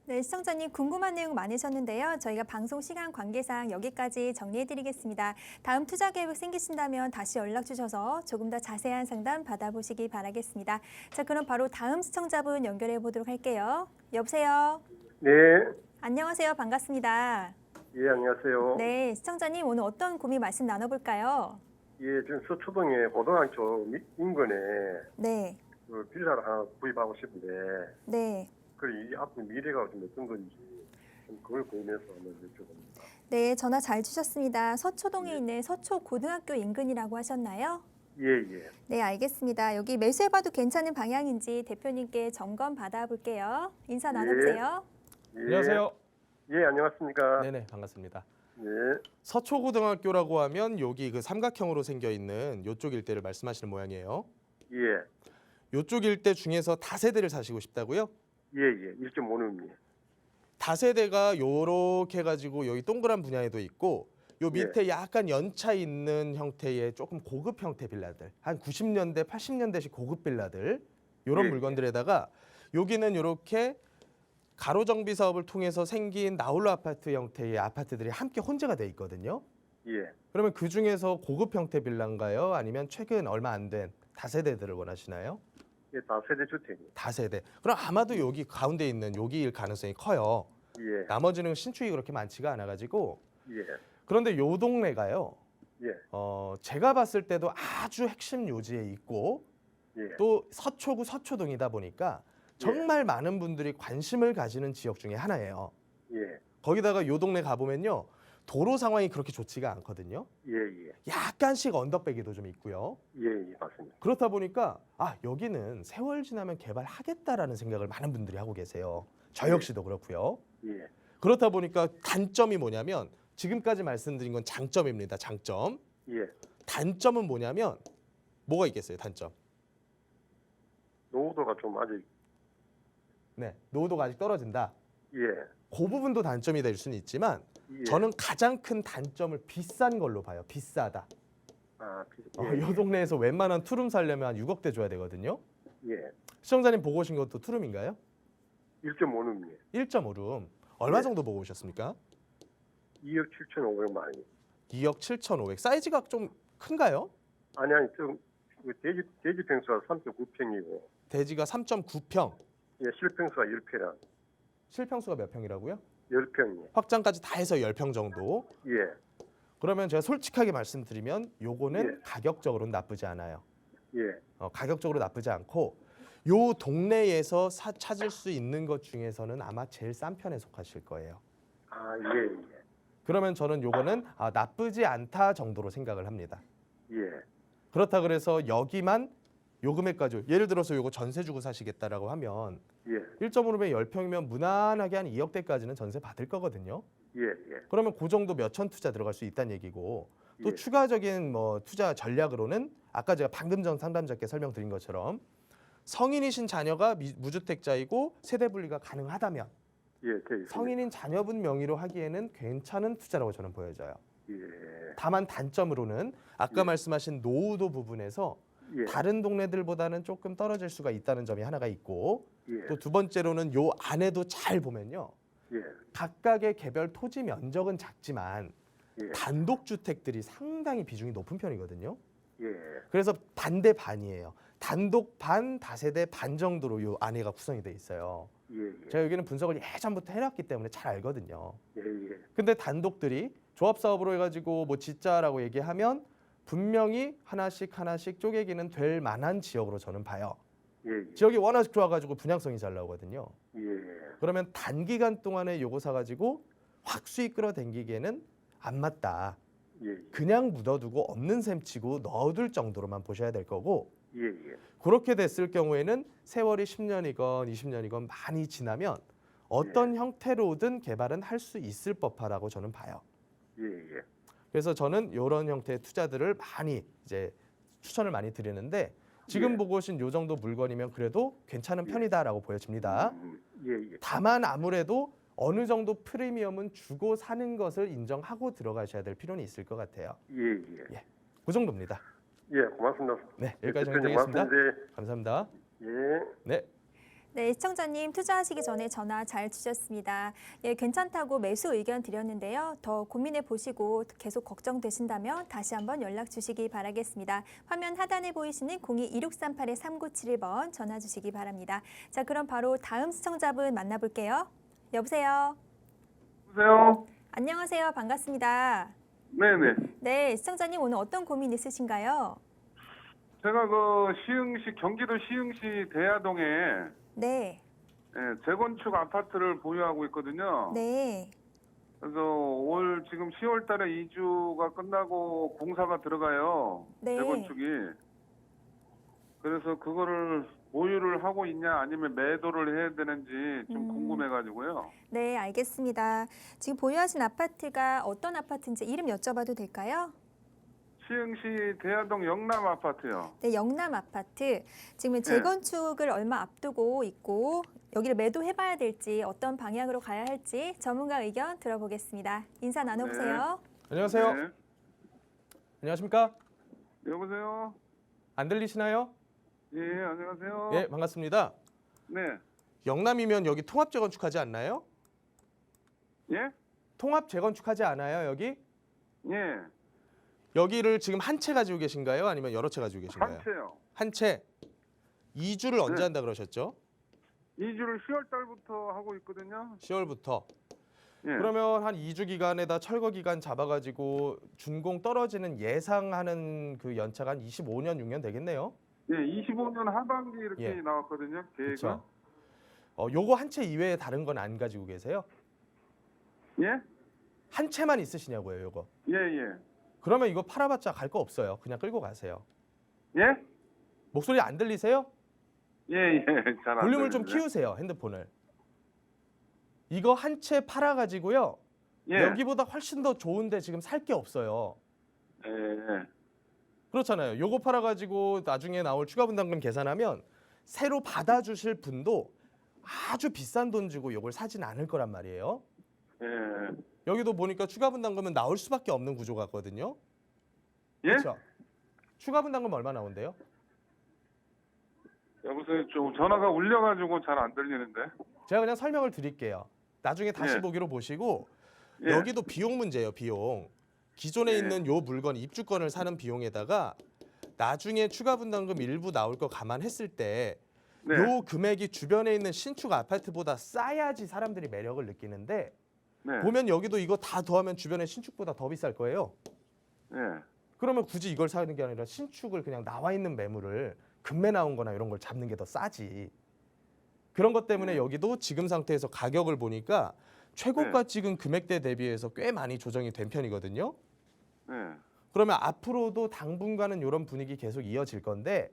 네, 시청자님 궁금한 내용 많으셨는데요. 저희가 방송 시간 관계상 여기까지 정리해드리겠습니다. 다음 투자 계획 생기신다면 다시 연락 주셔서 조금 더 자세한 상담 받아보시기 바라겠습니다. 자, 그럼 바로 다음 시청자분 연결해 보도록 할게요. 여보세요. 네, 안녕하세요. 반갑습니다. 예, 안녕하세요. 네, 시청자님 오늘 어떤 고민 말씀 나눠볼까요? 예, 지금 서초동에 고등학교 인근에 네, 그 빌라를 하나 구입하고 싶은데, 네. 이 앞으로 미래가 좀 어떤 건지 좀 그걸 고민해서 한번 여쭤봅니다. 네, 전화 잘 주셨습니다. 서초동에 있는 서초고등학교 인근이라고 하셨나요? 예. 네, 알겠습니다. 여기 매수해봐도 괜찮은 방향인지 대표님께 점검 받아볼게요. 인사 네. 나눠보세요. 예. 안녕하세요. 예, 안녕하십니까. 네네, 반갑습니다. 예, 서초고등학교라고 하면 여기 그 삼각형으로 생겨 있는 요쪽 일대를 말씀하시는 모양이에요. 예, 요쪽 일대 중에서 다세대를 사시고 싶다고요? 예. 1.5룸이. 다세대가 요렇게 해가지고 여기 동그란 분야에도 있고 요 밑에 약간 연차 있는 형태의 조금 고급 형태 빌라들 한 90년대 80년대식 고급 빌라들 요런 예. 물건들에다가 여기는 요렇게 가로 정비 사업을 통해서 생긴 나홀로 아파트 형태의 아파트들이 함께 혼재가 돼 있거든요. 예. 그러면 그 중에서 고급 형태 빌라인가요? 아니면 최근 얼마 안 된 다세대들을 원하시나요? 예, 다세대 주택이요. 다세대. 그럼 아마도 여기 가운데 있는 여기일 가능성이 커요. 예. 나머지는 신축이 그렇게 많지가 않아가지고. 예. 그런데 요 동네가요. 예. 제가 봤을 때도 아주 핵심 요지에 있고 예. 또 서초구 서초동이다 보니까 정말 많은 분들이 관심을 가지는 지역 중에 하나예요. 예. 거기다가 요 동네 가보면요. 도로 상황이 그렇게 좋지가 않거든요. 예. 예. 약간씩 언덕배기도 좀 있고요. 예. 예. 맞습니다. 그렇다 보니까 여기는 세월 지나면 개발하겠다라는 생각을 많은 분들이 하고 계세요. 저 역시도 그렇고요. 예. 그렇다 보니까 단점이 뭐냐면 지금까지 말씀드린 건 장점입니다. 장점. 예. 단점은 뭐냐면 뭐가 있겠어요? 단점. 노후도가 좀 아직 네, 노후도가 아직 떨어진다. 예. 그 부분도 단점이 될 수는 있지만 예. 저는 가장 큰 단점을 비싼 걸로 봐요. 비싸다. 예. 이 동네에서 웬만한 투룸 살려면 한 6억대 줘야 되거든요. 예. 시청자님 보고 오신 것도 투룸인가요? 1.5는 1.5룸. 얼마 네. 정도 보고 오셨습니까? 2억 7,500만 원. 2억 7,500. 사이즈가 좀 큰가요? 아니 좀 대지 평수가 3.9평이고 대지가 3.9평. 예, 실평수가 10평이라 실평수가 몇 평이라고요? 10평이요. 확장까지 다 해서 10평 정도. 예. 그러면 제가 솔직하게 말씀드리면 요거는 예. 가격적으로는 나쁘지 않아요. 예. 가격적으로 나쁘지 않고 요 동네에서 찾을 수 있는 것 중에서는 아마 제일 싼 편에 속하실 거예요. 예. 예. 그러면 저는 요거는 나쁘지 않다 정도로 생각을 합니다. 예. 그렇다 그래서 여기만 요 금액까지 예를 들어서 요거 전세 주고 사시겠다라고 하면 예. 1.5룸에 10평이면 무난하게 한 2억대까지는 전세 받을 거거든요. 예. 예. 그러면 그 정도 몇천 투자 들어갈 수 있다는 얘기고 또 예. 추가적인 뭐 투자 전략으로는 아까 제가 방금 전 상담자께 설명드린 것처럼 성인이신 자녀가 무주택자이고 세대 분리가 가능하다면 예. 돼 있습니다. 성인인 자녀분 명의로 하기에는 괜찮은 투자라고 저는 보여져요. 예. 다만 단점으로는 아까 예. 말씀하신 노후도 부분에서 예. 다른 동네들보다는 조금 떨어질 수가 있다는 점이 하나가 있고 예. 또 두 번째로는 요 안에도 잘 보면요. 예. 각각의 개별 토지 면적은 작지만 예. 단독주택들이 상당히 비중이 높은 편이거든요. 예. 그래서 반대 반이에요. 단독 반, 다세대 반 정도로 요 안에가 구성이 돼 있어요. 예. 제가 여기는 분석을 예전부터 해놨기 때문에 잘 알거든요. 예. 예. 근데 단독들이 조합 사업으로 해가지고 뭐 짓자라고 얘기하면 분명히 하나씩 쪼개기는 될 만한 지역으로 저는 봐요. 예. 지역이 워낙 좋아가지고 분양성이 잘 나오거든요. 예. 그러면 단기간 동안에 요거 사가지고 확 수익 끌어당기기에는 안 맞다. 예. 그냥 묻어두고 없는 셈 치고 넣어둘 정도로만 보셔야 될 거고 예. 예. 그렇게 됐을 경우에는 세월이 10년이건 20년이건 많이 지나면 어떤 형태로든 개발은 할 수 있을 법하다고 저는 봐요. 예. 예. 그래서 저는 이런 형태의 투자들을 많이 이제 추천을 많이 드리는데 지금 예. 보고 오신 요 정도 물건이면 그래도 괜찮은 편이다라고 보여집니다. 예. 예. 다만 아무래도 어느 정도 프리미엄은 주고 사는 것을 인정하고 들어가셔야 될 필요는 있을 것 같아요. 예. 예. 그 정도입니다. 예. 고맙습니다. 네, 여기까지 대표님 정리되겠습니다. 말씀드리- 감사합니다. 예. 네. 네, 시청자님 투자하시기 전에 전화 잘 주셨습니다. 예, 괜찮다고 매수 의견 드렸는데요. 더 고민해 보시고 계속 걱정되신다면 다시 한번 연락 주시기 바라겠습니다. 화면 하단에 보이시는 02-2638-3971번 전화 주시기 바랍니다. 자, 그럼 바로 다음 시청자분 만나볼게요. 여보세요. 여보세요? 안녕하세요. 반갑습니다. 네네. 네, 시청자님 오늘 어떤 고민 있으신가요? 제가 시흥시, 경기도 시흥시 대야동에 네, 재건축 아파트를 보유하고 있거든요. 네, 그래서 올 지금 10월 달에 이주가 끝나고 공사가 들어가요. 네. 재건축이. 그래서 그거를 보유를 하고 있냐 아니면 매도를 해야 되는지 좀 궁금해가지고요. 네, 알겠습니다. 지금 보유하신 아파트가 어떤 아파트인지 이름 여쭤봐도 될까요? 시흥시 대야동 영남 아파트요. 네, 영남 아파트. 지금 재건축을 얼마 앞두고 있고 여기를 매도해봐야 될지 어떤 방향으로 가야 할지 전문가 의견 들어보겠습니다. 인사 나눠보세요. 안녕하세요. 네. 안녕하십니까? 여보세요? 안 들리시나요? 예, 안녕하세요. 예, 반갑습니다. 네. 영남이면 여기 통합 재건축하지 않나요? 예? 통합 재건축하지 않아요, 여기? 예. 여기를 지금 한 채 가지고 계신가요? 아니면 여러 채 가지고 계신가요? 한 채요. 한 채. 이주를 언제 네. 한다 그러셨죠? 이주를 10월 달부터 하고 있거든요. 10월부터. 예. 그러면 한 2주 기간에다 철거 기간 잡아가지고 준공 떨어지는 예상하는 그 연차가 한 25년, 6년 되겠네요. 예, 25년 하반기 이렇게 예. 나왔거든요. 계획은. 그렇죠. 요거 한 채 이외에 다른 건 안 가지고 계세요? 예? 한 채만 있으시냐고요, 요거. 예, 예. 그러면 이거 팔아봤자 갈 거 없어요. 그냥 끌고 가세요. 예? 목소리 안 들리세요? 예, 예. 잘 안 볼륨을 좀 들리네. 키우세요, 핸드폰을. 이거 한 채 팔아가지고요. 예. 여기보다 훨씬 더 좋은데 지금 살 게 없어요. 예, 예. 그렇잖아요. 요거 팔아가지고 나중에 나올 추가 분담금 계산하면 새로 받아주실 분도 아주 비싼 돈 주고 요걸 사진 않을 거란 말이에요. 예. 여기도 보니까 추가 분담금은 나올 수밖에 없는 구조 같거든요. 예? 그렇죠. 추가 분담금 얼마 나온대요? 여보세요. 좀 전화가 울려가지고 잘 안 들리는데. 제가 그냥 설명을 드릴게요. 나중에 다시 예. 보기로 보시고 예. 여기도 비용 문제예요. 비용. 기존에 예. 있는 요 물건 입주권을 사는 비용에다가 나중에 추가 분담금 일부 나올 거 감안했을 때 네. 요 금액이 주변에 있는 신축 아파트보다 싸야지 사람들이 매력을 느끼는데 네. 보면 여기도 이거 다 더하면 주변의 신축보다 더 비쌀 거예요. 예. 그러면 굳이 이걸 사는 게 아니라 신축을 그냥 나와 있는 매물을 금매 나온 거나 이런 걸 잡는 게 더 싸지. 그런 것 때문에 여기도 지금 상태에서 가격을 보니까 최고가 찍은 금액대 대비해서 꽤 많이 조정이 된 편이거든요. 예. 그러면 앞으로도 당분간은 이런 분위기 계속 이어질 건데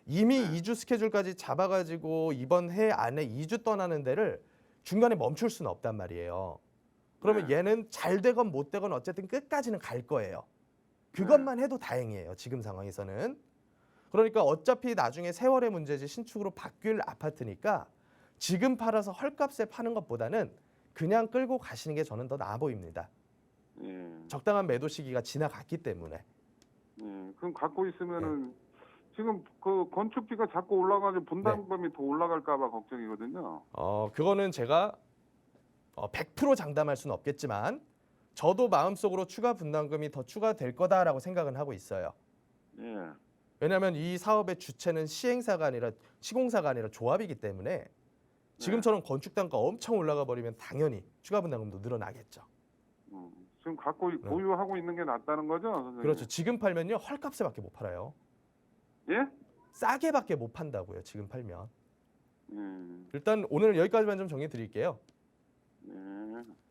이미 2주 스케줄까지 잡아가지고 이번 해 안에 2주 떠나는 데를 중간에 멈출 수는 없단 말이에요. 그러면 얘는 잘 되건 못 되건 어쨌든 끝까지는 갈 거예요. 그것만 해도 다행이에요. 지금 상황에서는. 그러니까 어차피 나중에 세월의 문제지 신축으로 바뀔 아파트니까 지금 팔아서 헐값에 파는 것보다는 그냥 끌고 가시는 게 저는 더 나아 보입니다. 예. 적당한 매도 시기가 지나갔기 때문에. 예. 그럼 갖고 있으면은 지금 그 건축비가 자꾸 올라가지고 분담금이 더 올라갈까봐 걱정이거든요. 그거는 제가 100% 장담할 수는 없겠지만 저도 마음속으로 추가 분담금이 더 추가될 거다라고 생각은 하고 있어요. 예. 왜냐하면 이 사업의 주체는 시행사가 아니라 시공사가 아니라 조합이기 때문에 지금처럼 건축 단가 엄청 올라가 버리면 당연히 추가 분담금도 늘어나겠죠. 지금 갖고 보유하고 있는 게 낫다는 거죠, 선생님? 그렇죠. 지금 팔면요 헐값에밖에 못 팔아요. 예? 싸게밖에 못 판다고요. 지금 팔면. 예. 일단 오늘 여기까지만 좀 정해 드릴게요. 예.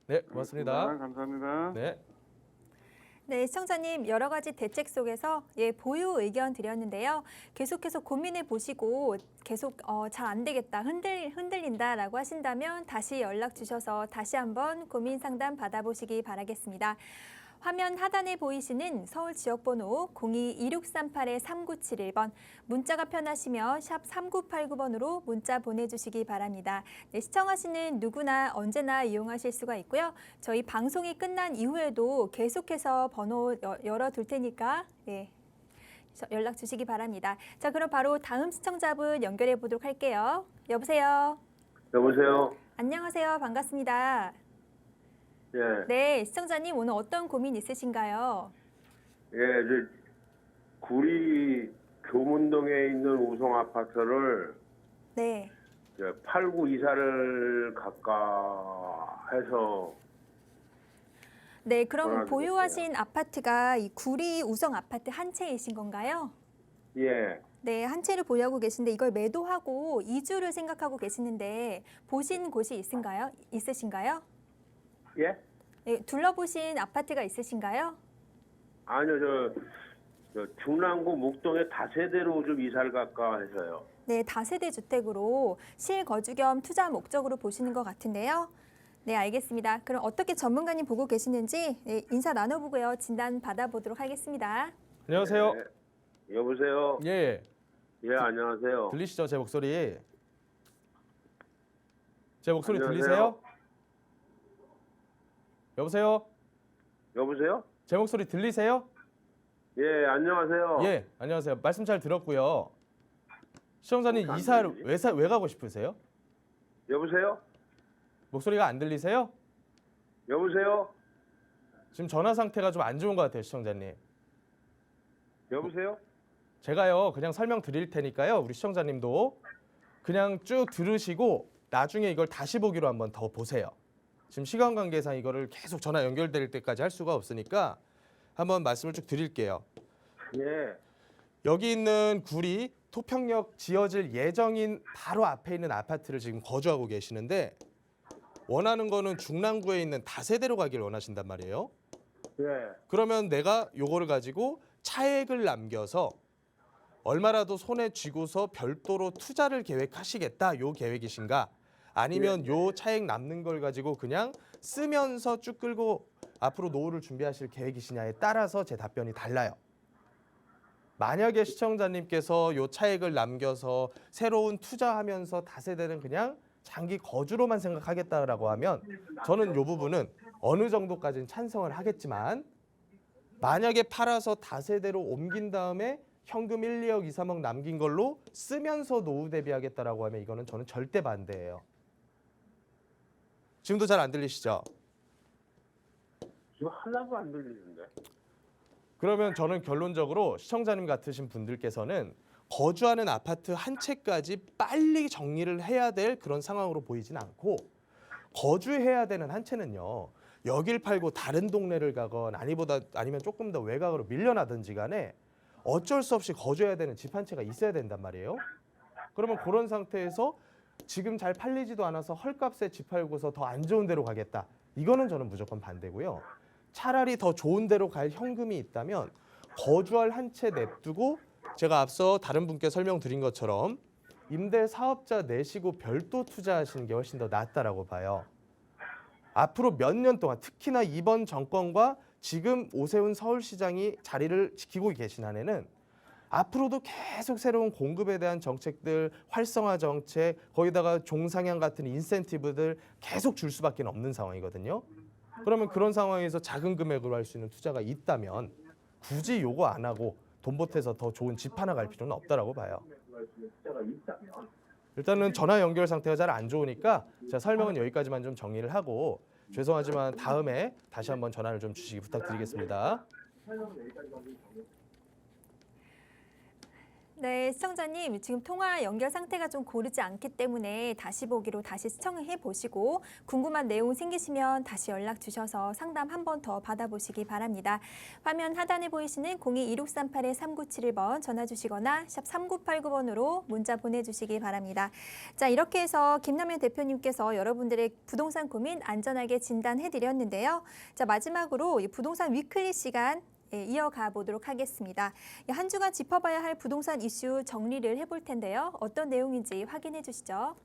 네, 고맙습니다. 감사합니다. 네. 네, 시청자님 여러 가지 대책 속에서 보유 의견 드렸는데요. 계속해서 고민해 보시고 계속 잘 안 되겠다, 흔들린다라고 하신다면 다시 연락 주셔서 다시 한번 고민 상담 받아보시기 바라겠습니다. 화면 하단에 보이시는 서울 지역번호 02-2638-3971번 문자가 편하시면 샵 3989번으로 문자 보내주시기 바랍니다. 네, 시청하시는 누구나 언제나 이용하실 수가 있고요. 저희 방송이 끝난 이후에도 계속해서 번호 열어둘 테니까 연락 주시기 바랍니다. 자, 그럼 바로 다음 시청자분 연결해 보도록 할게요. 여보세요. 여보세요. 안녕하세요. 반갑습니다. 예, 네, 시청자님 오늘 어떤 고민 있으신가요? 예, 구리 교문동에 있는 우성 아파트를 네. 팔고 이사를 갈까 해서. 네, 그럼 전화드렸어요. 보유하신 아파트가 이 구리 우성 아파트 한 채이신 건가요? 예, 네, 한 채를 보유하고 계신데 이걸 매도하고 이주를 생각하고 계시는데 보신 곳이 있으신가요? 예? 네, 둘러보신 아파트가 있으신가요? 아니요, 저 중랑구 목동에 다세대로 좀 이사를 갈까 해서요. 네, 다세대 주택으로 실거주 겸 투자 목적으로 보시는 것 같은데요. 네, 알겠습니다. 그럼 어떻게 전문가님 보고 계시는지 인사 나눠보고요. 진단 받아보도록 하겠습니다. 안녕하세요. 예, 여보세요. 예. 예, 안녕하세요. 들리시죠? 제 목소리. 제 목소리 안녕하세요. 들리세요? 여보세요? 여보세요? 제 목소리 들리세요? 예, 안녕하세요. 예, 안녕하세요. 말씀 잘 들었고요. 시청자님 안 이사를 들리지? 왜 가고 싶으세요? 여보세요? 목소리가 안 들리세요? 여보세요? 지금 전화 상태가 좀 안 좋은 것 같아요, 시청자님. 여보세요? 제가요 그냥 설명드릴 테니까요. 우리 시청자님도 그냥 쭉 들으시고 나중에 이걸 다시 보기로 한번 더 보세요. 지금 시간 관계상 이거를 계속 전화 연결될 때까지 할 수가 없으니까 한번 말씀을 쭉 드릴게요. 예. 여기 있는 굴이 토평역 지어질 예정인 바로 앞에 있는 아파트를 지금 거주하고 계시는데 원하는 거는 중랑구에 있는 다세대로 가길 원하신단 말이에요. 예. 그러면 내가 요거를 가지고 차액을 남겨서 얼마라도 손에 쥐고서 별도로 투자를 계획하시겠다 요 계획이신가? 아니면 요 차액 남는 걸 가지고 그냥 쓰면서 쭉 끌고 앞으로 노후를 준비하실 계획이시냐에 따라서 제 답변이 달라요. 만약에 시청자님께서 요 차액을 남겨서 새로운 투자하면서 다세대는 그냥 장기 거주로만 생각하겠다라고 하면 저는 요 부분은 어느 정도까지는 찬성을 하겠지만 만약에 팔아서 다세대로 옮긴 다음에 현금 1, 2억, 2, 3억 남긴 걸로 쓰면서 노후 대비하겠다라고 하면 이거는 저는 절대 반대예요. 지금도 잘 안 들리시죠? 지금 하나도 안 들리는데. 그러면 저는 결론적으로 시청자님 같으신 분들께서는 거주하는 아파트 한 채까지 빨리 정리를 해야 될 그런 상황으로 보이진 않고 거주해야 되는 한 채는요. 여길 팔고 다른 동네를 가건 아니면 조금 더 외곽으로 밀려나든지 간에 어쩔 수 없이 거주해야 되는 집 한 채가 있어야 된단 말이에요. 그러면 그런 상태에서 지금 잘 팔리지도 않아서 헐값에 집 팔고서 더 안 좋은 데로 가겠다. 이거는 저는 무조건 반대고요. 차라리 더 좋은 데로 갈 현금이 있다면 거주할 한 채 냅두고 제가 앞서 다른 분께 설명드린 것처럼 임대 사업자 내시고 별도 투자하시는 게 훨씬 더 낫다라고 봐요. 앞으로 몇 년 동안 특히나 이번 정권과 지금 오세훈 서울시장이 자리를 지키고 계신 한에는 앞으로도 계속 새로운 공급에 대한 정책들, 활성화 정책, 거기다가 종상향 같은 인센티브들 계속 줄 수밖에 없는 상황이거든요. 그러면 그런 상황에서 작은 금액으로 할 수 있는 투자가 있다면 굳이 요거 안 하고 돈 보태서 더 좋은 집 하나 갈 필요는 없다라고 봐요. 일단은 전화 연결 상태가 잘 안 좋으니까 제가 설명은 여기까지만 좀 정리를 하고 죄송하지만 다음에 다시 한번 전화를 좀 주시기 부탁드리겠습니다. 네, 시청자님 지금 통화 연결 상태가 좀 고르지 않기 때문에 다시 보기로 다시 시청해 보시고 궁금한 내용 생기시면 다시 연락 주셔서 상담 한 번 더 받아보시기 바랍니다. 화면 하단에 보이시는 02-2638-3971번 전화 주시거나 샵 3989번으로 문자 보내주시기 바랍니다. 자, 이렇게 해서 김남현 대표님께서 여러분들의 부동산 고민 안전하게 진단해드렸는데요. 자, 마지막으로 이 부동산 위클리 시간 이어가 보도록 하겠습니다. 한 주간 짚어봐야 할 부동산 이슈 정리를 해볼 텐데요. 어떤 내용인지 확인해 주시죠.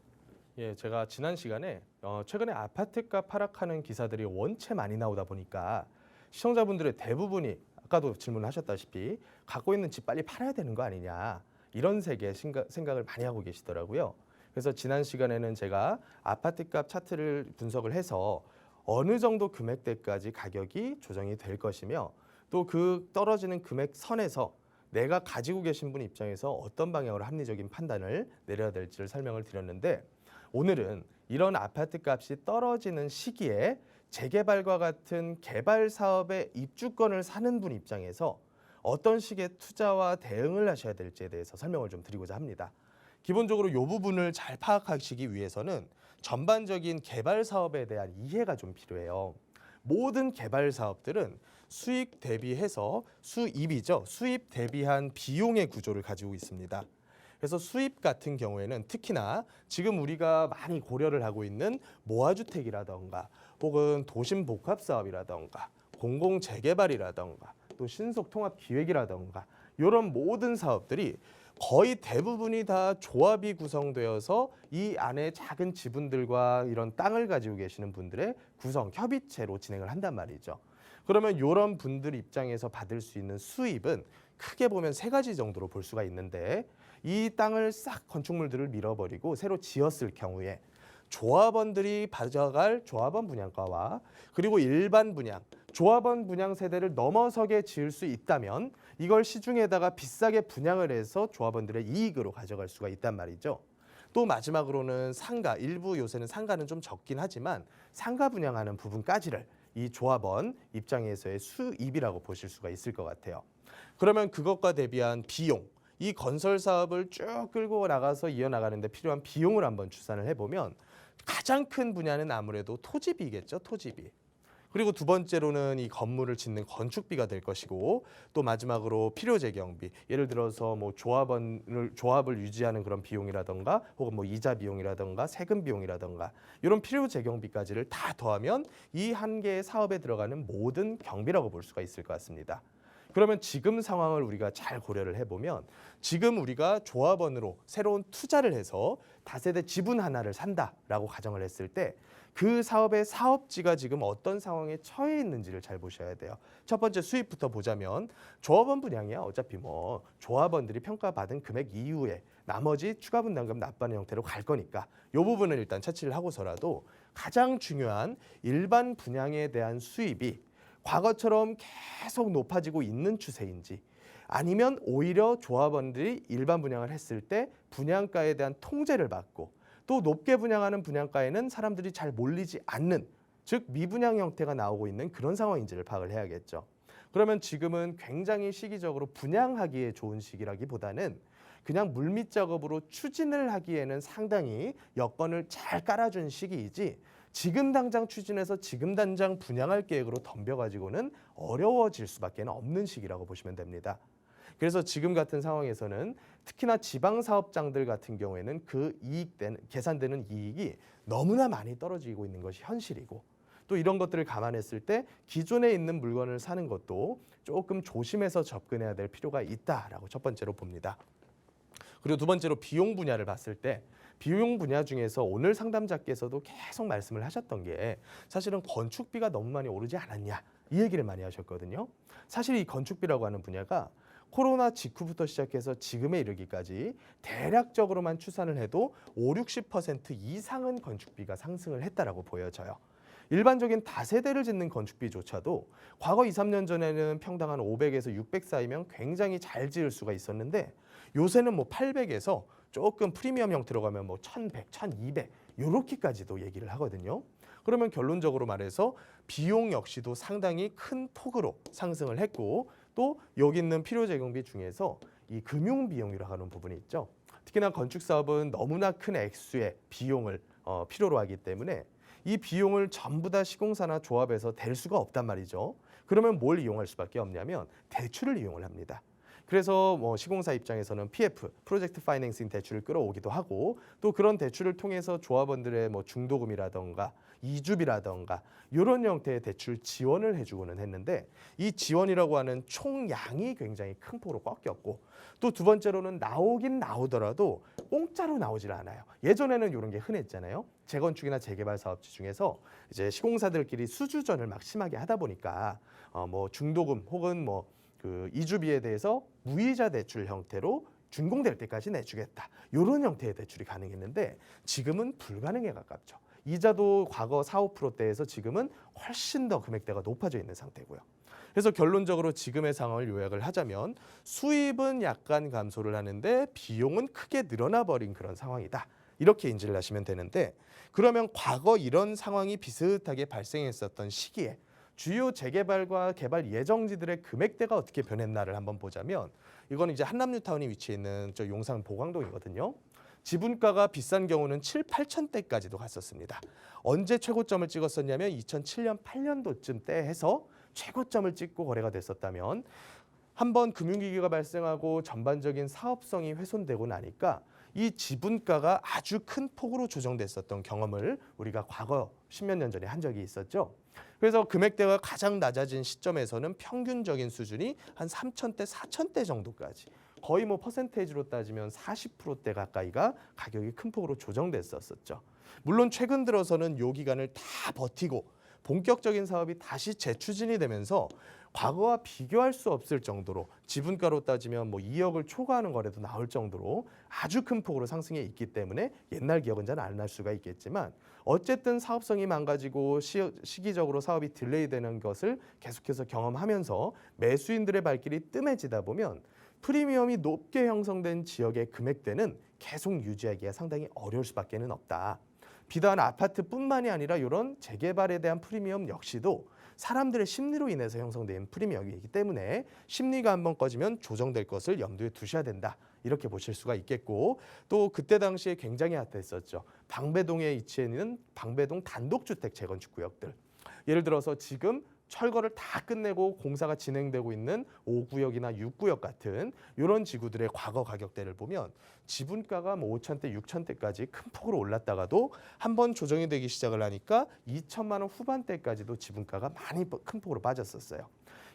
예, 제가 지난 시간에 최근에 아파트값 하락하는 기사들이 원체 많이 나오다 보니까 시청자분들의 대부분이 아까도 질문하셨다시피 갖고 있는 집 빨리 팔아야 되는 거 아니냐 이런 색의 생각을 많이 하고 계시더라고요. 그래서 지난 시간에는 제가 아파트값 차트를 분석을 해서 어느 정도 금액대까지 가격이 조정이 될 것이며 또 그 떨어지는 금액 선에서 내가 가지고 계신 분 입장에서 어떤 방향으로 합리적인 판단을 내려야 될지를 설명을 드렸는데 오늘은 이런 아파트 값이 떨어지는 시기에 재개발과 같은 개발 사업의 입주권을 사는 분 입장에서 어떤 식의 투자와 대응을 하셔야 될지에 대해서 설명을 좀 드리고자 합니다. 기본적으로 이 부분을 잘 파악하시기 위해서는 전반적인 개발 사업에 대한 이해가 좀 필요해요. 모든 개발 사업들은 수익 대비해서 수입이죠. 수입 대비한 비용의 구조를 가지고 있습니다. 그래서 수입 같은 경우에는 특히나 지금 우리가 많이 고려를 하고 있는 모아주택이라던가 혹은 도심 복합 사업이라던가 공공 재개발이라던가 또 신속 통합 기획이라던가 이런 모든 사업들이 거의 대부분이 다 조합이 구성되어서 이 안에 작은 지분들과 이런 땅을 가지고 계시는 분들의 구성 협의체로 진행을 한단 말이죠. 그러면 이런 분들 입장에서 받을 수 있는 수입은 크게 보면 세 가지 정도로 볼 수가 있는데 이 땅을 싹 건축물들을 밀어버리고 새로 지었을 경우에 조합원들이 가져갈 조합원 분양가와 그리고 일반 분양, 조합원 분양 세대를 넘어서게 지을 수 있다면 이걸 시중에다가 비싸게 분양을 해서 조합원들의 이익으로 가져갈 수가 있단 말이죠. 또 마지막으로는 상가, 일부 요새는 상가는 좀 적긴 하지만 상가 분양하는 부분까지를 이 조합원 입장에서의 수입이라고 보실 수가 있을 것 같아요. 그러면 그것과 대비한 비용, 이 건설 사업을 쭉 끌고 나가서 이어나가는 데 필요한 비용을 한번 추산을 해보면 가장 큰 분야는 아무래도 토지비겠죠, 토지비. 그리고 두 번째로는 이 건물을 짓는 건축비가 될 것이고, 또 마지막으로 필요재경비, 예를 들어서 뭐 조합을 유지하는 그런 비용이라던가 혹은 뭐 이자 비용이라던가 세금 비용이라던가 이런 필요재경비까지를 다 더하면 이 한 개의 사업에 들어가는 모든 경비라고 볼 수가 있을 것 같습니다. 그러면 지금 상황을 우리가 잘 고려를 해보면 지금 우리가 조합원으로 새로운 투자를 해서 다세대 지분 하나를 산다라고 가정을 했을 때 그 사업의 사업지가 지금 어떤 상황에 처해 있는지를 잘 보셔야 돼요. 첫 번째 수입부터 보자면 조합원 분양이야. 어차피 뭐 조합원들이 평가받은 금액 이후에 나머지 추가 분담금 납부하는 형태로 갈 거니까 이 부분을 일단 차치를 하고서라도 가장 중요한 일반 분양에 대한 수입이 과거처럼 계속 높아지고 있는 추세인지 아니면 오히려 조합원들이 일반 분양을 했을 때 분양가에 대한 통제를 받고 또 높게 분양하는 분양가에는 사람들이 잘 몰리지 않는, 즉 미분양 형태가 나오고 있는 그런 상황인지를 파악을 해야겠죠. 그러면 지금은 굉장히 시기적으로 분양하기에 좋은 시기라기보다는 그냥 물밑 작업으로 추진을 하기에는 상당히 여건을 잘 깔아준 시기이지 지금 당장 추진해서 지금 당장 분양할 계획으로 덤벼가지고는 어려워질 수밖에 없는 시기라고 보시면 됩니다. 그래서 지금 같은 상황에서는 특히나 지방사업장들 같은 경우에는 그 계산되는 이익이 너무나 많이 떨어지고 있는 것이 현실이고 또 이런 것들을 감안했을 때 기존에 있는 물건을 사는 것도 조금 조심해서 접근해야 될 필요가 있다라고 첫 번째로 봅니다. 그리고 두 번째로 비용 분야를 봤을 때 비용 분야 중에서 오늘 상담자께서도 계속 말씀을 하셨던 게 사실은 건축비가 너무 많이 오르지 않았냐 이 얘기를 많이 하셨거든요. 사실 이 건축비라고 하는 분야가 코로나 직후부터 시작해서 지금에 이르기까지 대략적으로만 추산을 해도 50~60% 이상은 건축비가 상승을 했다라고 보여져요. 일반적인 다세대를 짓는 건축비조차도 과거 2~3년 전에는 평당 한 500에서 600 사이면 굉장히 잘 지을 수가 있었는데 요새는 뭐 800에서 조금 프리미엄 형태로 가면 뭐 1100, 1200 이렇게까지도 얘기를 하거든요. 그러면 결론적으로 말해서 비용 역시도 상당히 큰 폭으로 상승을 했고 또 여기 있는 필요재경비 중에서 이 금융비용이라고 하는 부분이 있죠. 특히나 건축사업은 너무나 큰 액수의 비용을 필요로 하기 때문에 이 비용을 전부 다 시공사나 조합에서 댈 수가 없단 말이죠. 그러면 뭘 이용할 수밖에 없냐면 대출을 이용을 합니다. 그래서 뭐 시공사 입장에서는 PF, 프로젝트 파이낸싱 대출을 끌어오기도 하고 또 그런 대출을 통해서 조합원들의 뭐 중도금이라던가 이주비라던가 이런 형태의 대출 지원을 해주고는 했는데 이 지원이라고 하는 총량이 굉장히 큰 폭으로 꺾였고 또 두 번째로는 나오긴 나오더라도 공짜로 나오질 않아요. 예전에는 이런 게 흔했잖아요. 재건축이나 재개발 사업지 중에서 이제 시공사들끼리 수주전을 막 심하게 하다 보니까 뭐 중도금 혹은 뭐 그 이주비에 대해서 무이자 대출 형태로 준공될 때까지 내주겠다. 이런 형태의 대출이 가능했는데 지금은 불가능에 가깝죠. 이자도 과거 4~5%대에서 지금은 훨씬 더 금액대가 높아져 있는 상태고요. 그래서 결론적으로 지금의 상황을 요약을 하자면 수입은 약간 감소를 하는데 비용은 크게 늘어나 버린 그런 상황이다. 이렇게 인지를 하시면 되는데 그러면 과거 이런 상황이 비슷하게 발생했었던 시기에 주요 재개발과 개발 예정지들의 금액대가 어떻게 변했나를 한번 보자면 이건 이제 한남뉴타운이 위치해 있는 저 용산 보광동이거든요. 지분가가 비싼 경우는 7~8천대까지도 갔었습니다. 언제 최고점을 찍었었냐면 2007년, 8년도쯤 때 해서 최고점을 찍고 거래가 됐었다면 한번 금융위기가 발생하고 전반적인 사업성이 훼손되고 나니까 이 지분가가 아주 큰 폭으로 조정됐었던 경험을 우리가 과거 10몇 년 전에 한 적이 있었죠. 그래서 금액대가 가장 낮아진 시점에서는 평균적인 수준이 한 3천대, 4천대 정도까지 거의 뭐 퍼센테이지로 따지면 40%대 가까이가 가격이 큰 폭으로 조정됐었죠. 물론 최근 들어서는 요 기간을 다 버티고 본격적인 사업이 다시 재추진이 되면서 과거와 비교할 수 없을 정도로 지분가로 따지면 뭐 2억을 초과하는 거래도 나올 정도로 아주 큰 폭으로 상승해 있기 때문에 옛날 기억은 잘 안 날 수가 있겠지만 어쨌든 사업성이 망가지고 시기적으로 사업이 딜레이되는 것을 계속해서 경험하면서 매수인들의 발길이 뜸해지다 보면 프리미엄이 높게 형성된 지역의 금액대는 계속 유지하기가 상당히 어려울 수밖에 없다. 비단 아파트뿐만이 아니라 이런 재개발에 대한 프리미엄 역시도 사람들의 심리로 인해서 형성된 프리미엄이기 때문에 심리가 한번 꺼지면 조정될 것을 염두에 두셔야 된다. 이렇게 보실 수가 있겠고, 또 그때 당시에 굉장히 핫했었죠. 방배동에 위치해 있는 방배동 단독주택 재건축 구역들. 예를 들어서 지금 철거를 다 끝내고 공사가 진행되고 있는 5구역이나 6구역 같은 이런 지구들의 과거 가격대를 보면 지분가가 뭐 5천대, 6천대까지 큰 폭으로 올랐다가도 한번 조정이 되기 시작을 하니까 2천만 원 후반대까지도 지분가가 많이 큰 폭으로 빠졌었어요.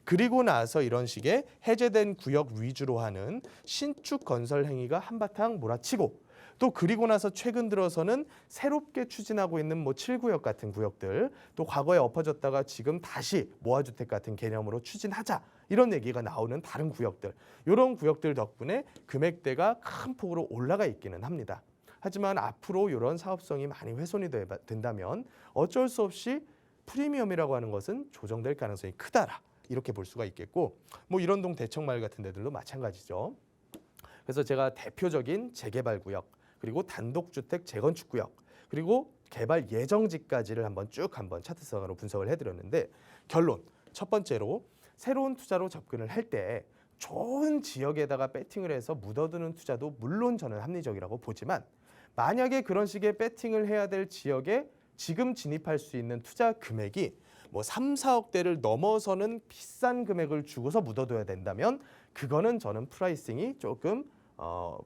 그리고 나서 이런 식의 해제된 구역 위주로 하는 신축 건설 행위가 한바탕 몰아치고, 또 그리고 나서 최근 들어서는 새롭게 추진하고 있는 뭐 7구역 같은 구역들, 또 과거에 엎어졌다가 지금 다시 모아주택 같은 개념으로 추진하자, 이런 얘기가 나오는 다른 구역들, 이런 구역들 덕분에 금액대가 큰 폭으로 올라가 있기는 합니다. 하지만 앞으로 이런 사업성이 많이 훼손이 된다면 어쩔 수 없이 프리미엄이라고 하는 것은 조정될 가능성이 크다라, 이렇게 볼 수가 있겠고, 뭐 이런동 대청마을 같은 데들도 마찬가지죠. 그래서 제가 대표적인 재개발 구역, 그리고 단독주택 재건축 구역, 그리고 개발 예정지까지를 한번 차트상으로 분석을 해드렸는데, 결론, 첫 번째로 새로운 투자로 접근을 할 때 좋은 지역에다가 배팅을 해서 묻어두는 투자도 물론 저는 합리적이라고 보지만, 만약에 그런 식의 배팅을 해야 될 지역에 지금 진입할 수 있는 투자 금액이 뭐 3, 4억대를 넘어서는 비싼 금액을 주고서 묻어둬야 된다면, 그거는 저는 프라이싱이 조금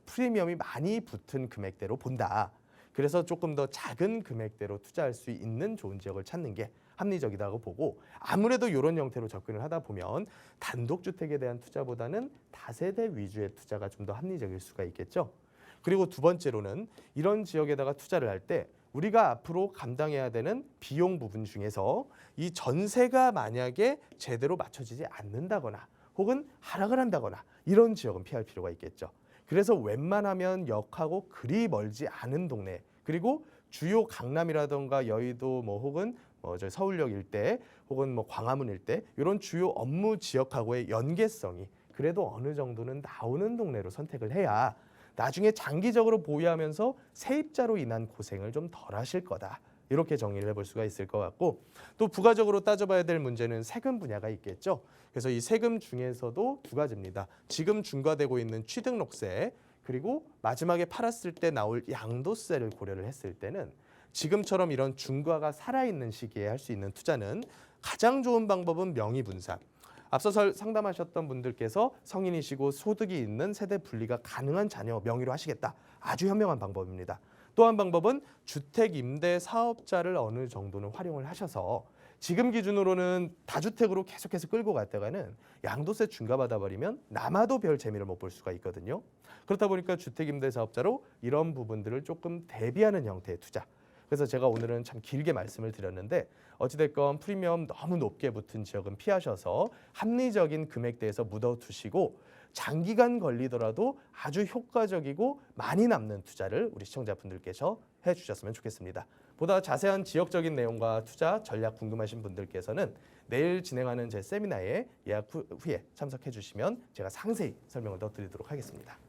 프리미엄이 많이 붙은 금액대로 본다. 그래서 조금 더 작은 금액대로 투자할 수 있는 좋은 지역을 찾는 게 합리적이라고 보고, 아무래도 이런 형태로 접근을 하다 보면 단독주택에 대한 투자보다는 다세대 위주의 투자가 좀 더 합리적일 수가 있겠죠. 그리고 두 번째로는 이런 지역에다가 투자를 할 때 우리가 앞으로 감당해야 되는 비용 부분 중에서 이 전세가 만약에 제대로 맞춰지지 않는다거나 혹은 하락을 한다거나 이런 지역은 피할 필요가 있겠죠. 그래서 웬만하면 역하고 그리 멀지 않은 동네, 그리고 주요 강남이라던가 여의도 뭐 혹은 저 서울역 일대 혹은 뭐 광화문 일대, 이런 주요 업무 지역하고의 연계성이 그래도 어느 정도는 나오는 동네로 선택을 해야 나중에 장기적으로 보유하면서 세입자로 인한 고생을 좀 덜 하실 거다. 이렇게 정리를 해볼 수가 있을 것 같고, 또 부가적으로 따져봐야 될 문제는 세금 분야가 있겠죠. 그래서 이 세금 중에서도 두 가지입니다. 지금 중과되고 있는 취등록세, 그리고 마지막에 팔았을 때 나올 양도세를 고려를 했을 때는 지금처럼 이런 중과가 살아있는 시기에 할 수 있는 투자는 가장 좋은 방법은 명의분산. 앞서 상담하셨던 분들께서 성인이시고 소득이 있는 세대 분리가 가능한 자녀 명의로 하시겠다. 아주 현명한 방법입니다. 또 한 방법은 주택 임대 사업자를 어느 정도는 활용을 하셔서 지금 기준으로는 다주택으로 계속해서 끌고 갔다가는 양도세 중과받아 버리면 남아도 별 재미를 못 볼 수가 있거든요. 그렇다 보니까 주택 임대 사업자로 이런 부분들을 조금 대비하는 형태의 투자. 그래서 제가 오늘은 참 길게 말씀을 드렸는데, 어찌됐건 프리미엄 너무 높게 붙은 지역은 피하셔서 합리적인 금액대에서 묻어두시고 장기간 걸리더라도 아주 효과적이고 많이 남는 투자를 우리 시청자분들께서 해주셨으면 좋겠습니다. 보다 자세한 지역적인 내용과 투자 전략 궁금하신 분들께서는 내일 진행하는 제 세미나에 예약 후에 참석해 주시면 제가 상세히 설명을 더 드리도록 하겠습니다.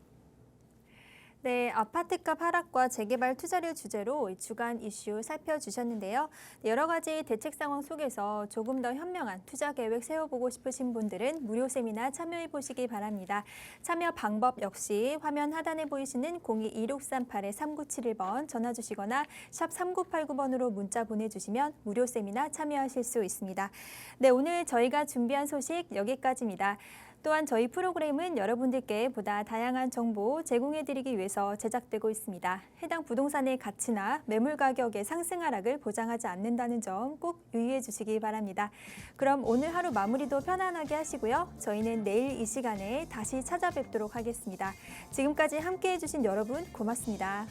네, 아파트값 하락과 재개발 투자를 주제로 주간 이슈 살펴주셨는데요. 여러 가지 대책 상황 속에서 조금 더 현명한 투자 계획 세워보고 싶으신 분들은 무료 세미나 참여해 보시기 바랍니다. 참여 방법 역시 화면 하단에 보이시는 02-2638-3971번 전화 주시거나 샵 3989번으로 문자 보내주시면 무료 세미나 참여하실 수 있습니다. 네, 오늘 저희가 준비한 소식 여기까지입니다. 또한 저희 프로그램은 여러분들께 보다 다양한 정보 제공해드리기 위해서 제작되고 있습니다. 해당 부동산의 가치나 매물 가격의 상승 하락을 보장하지 않는다는 점 꼭 유의해 주시기 바랍니다. 그럼 오늘 하루 마무리도 편안하게 하시고요. 저희는 내일 이 시간에 다시 찾아뵙도록 하겠습니다. 지금까지 함께해 주신 여러분 고맙습니다.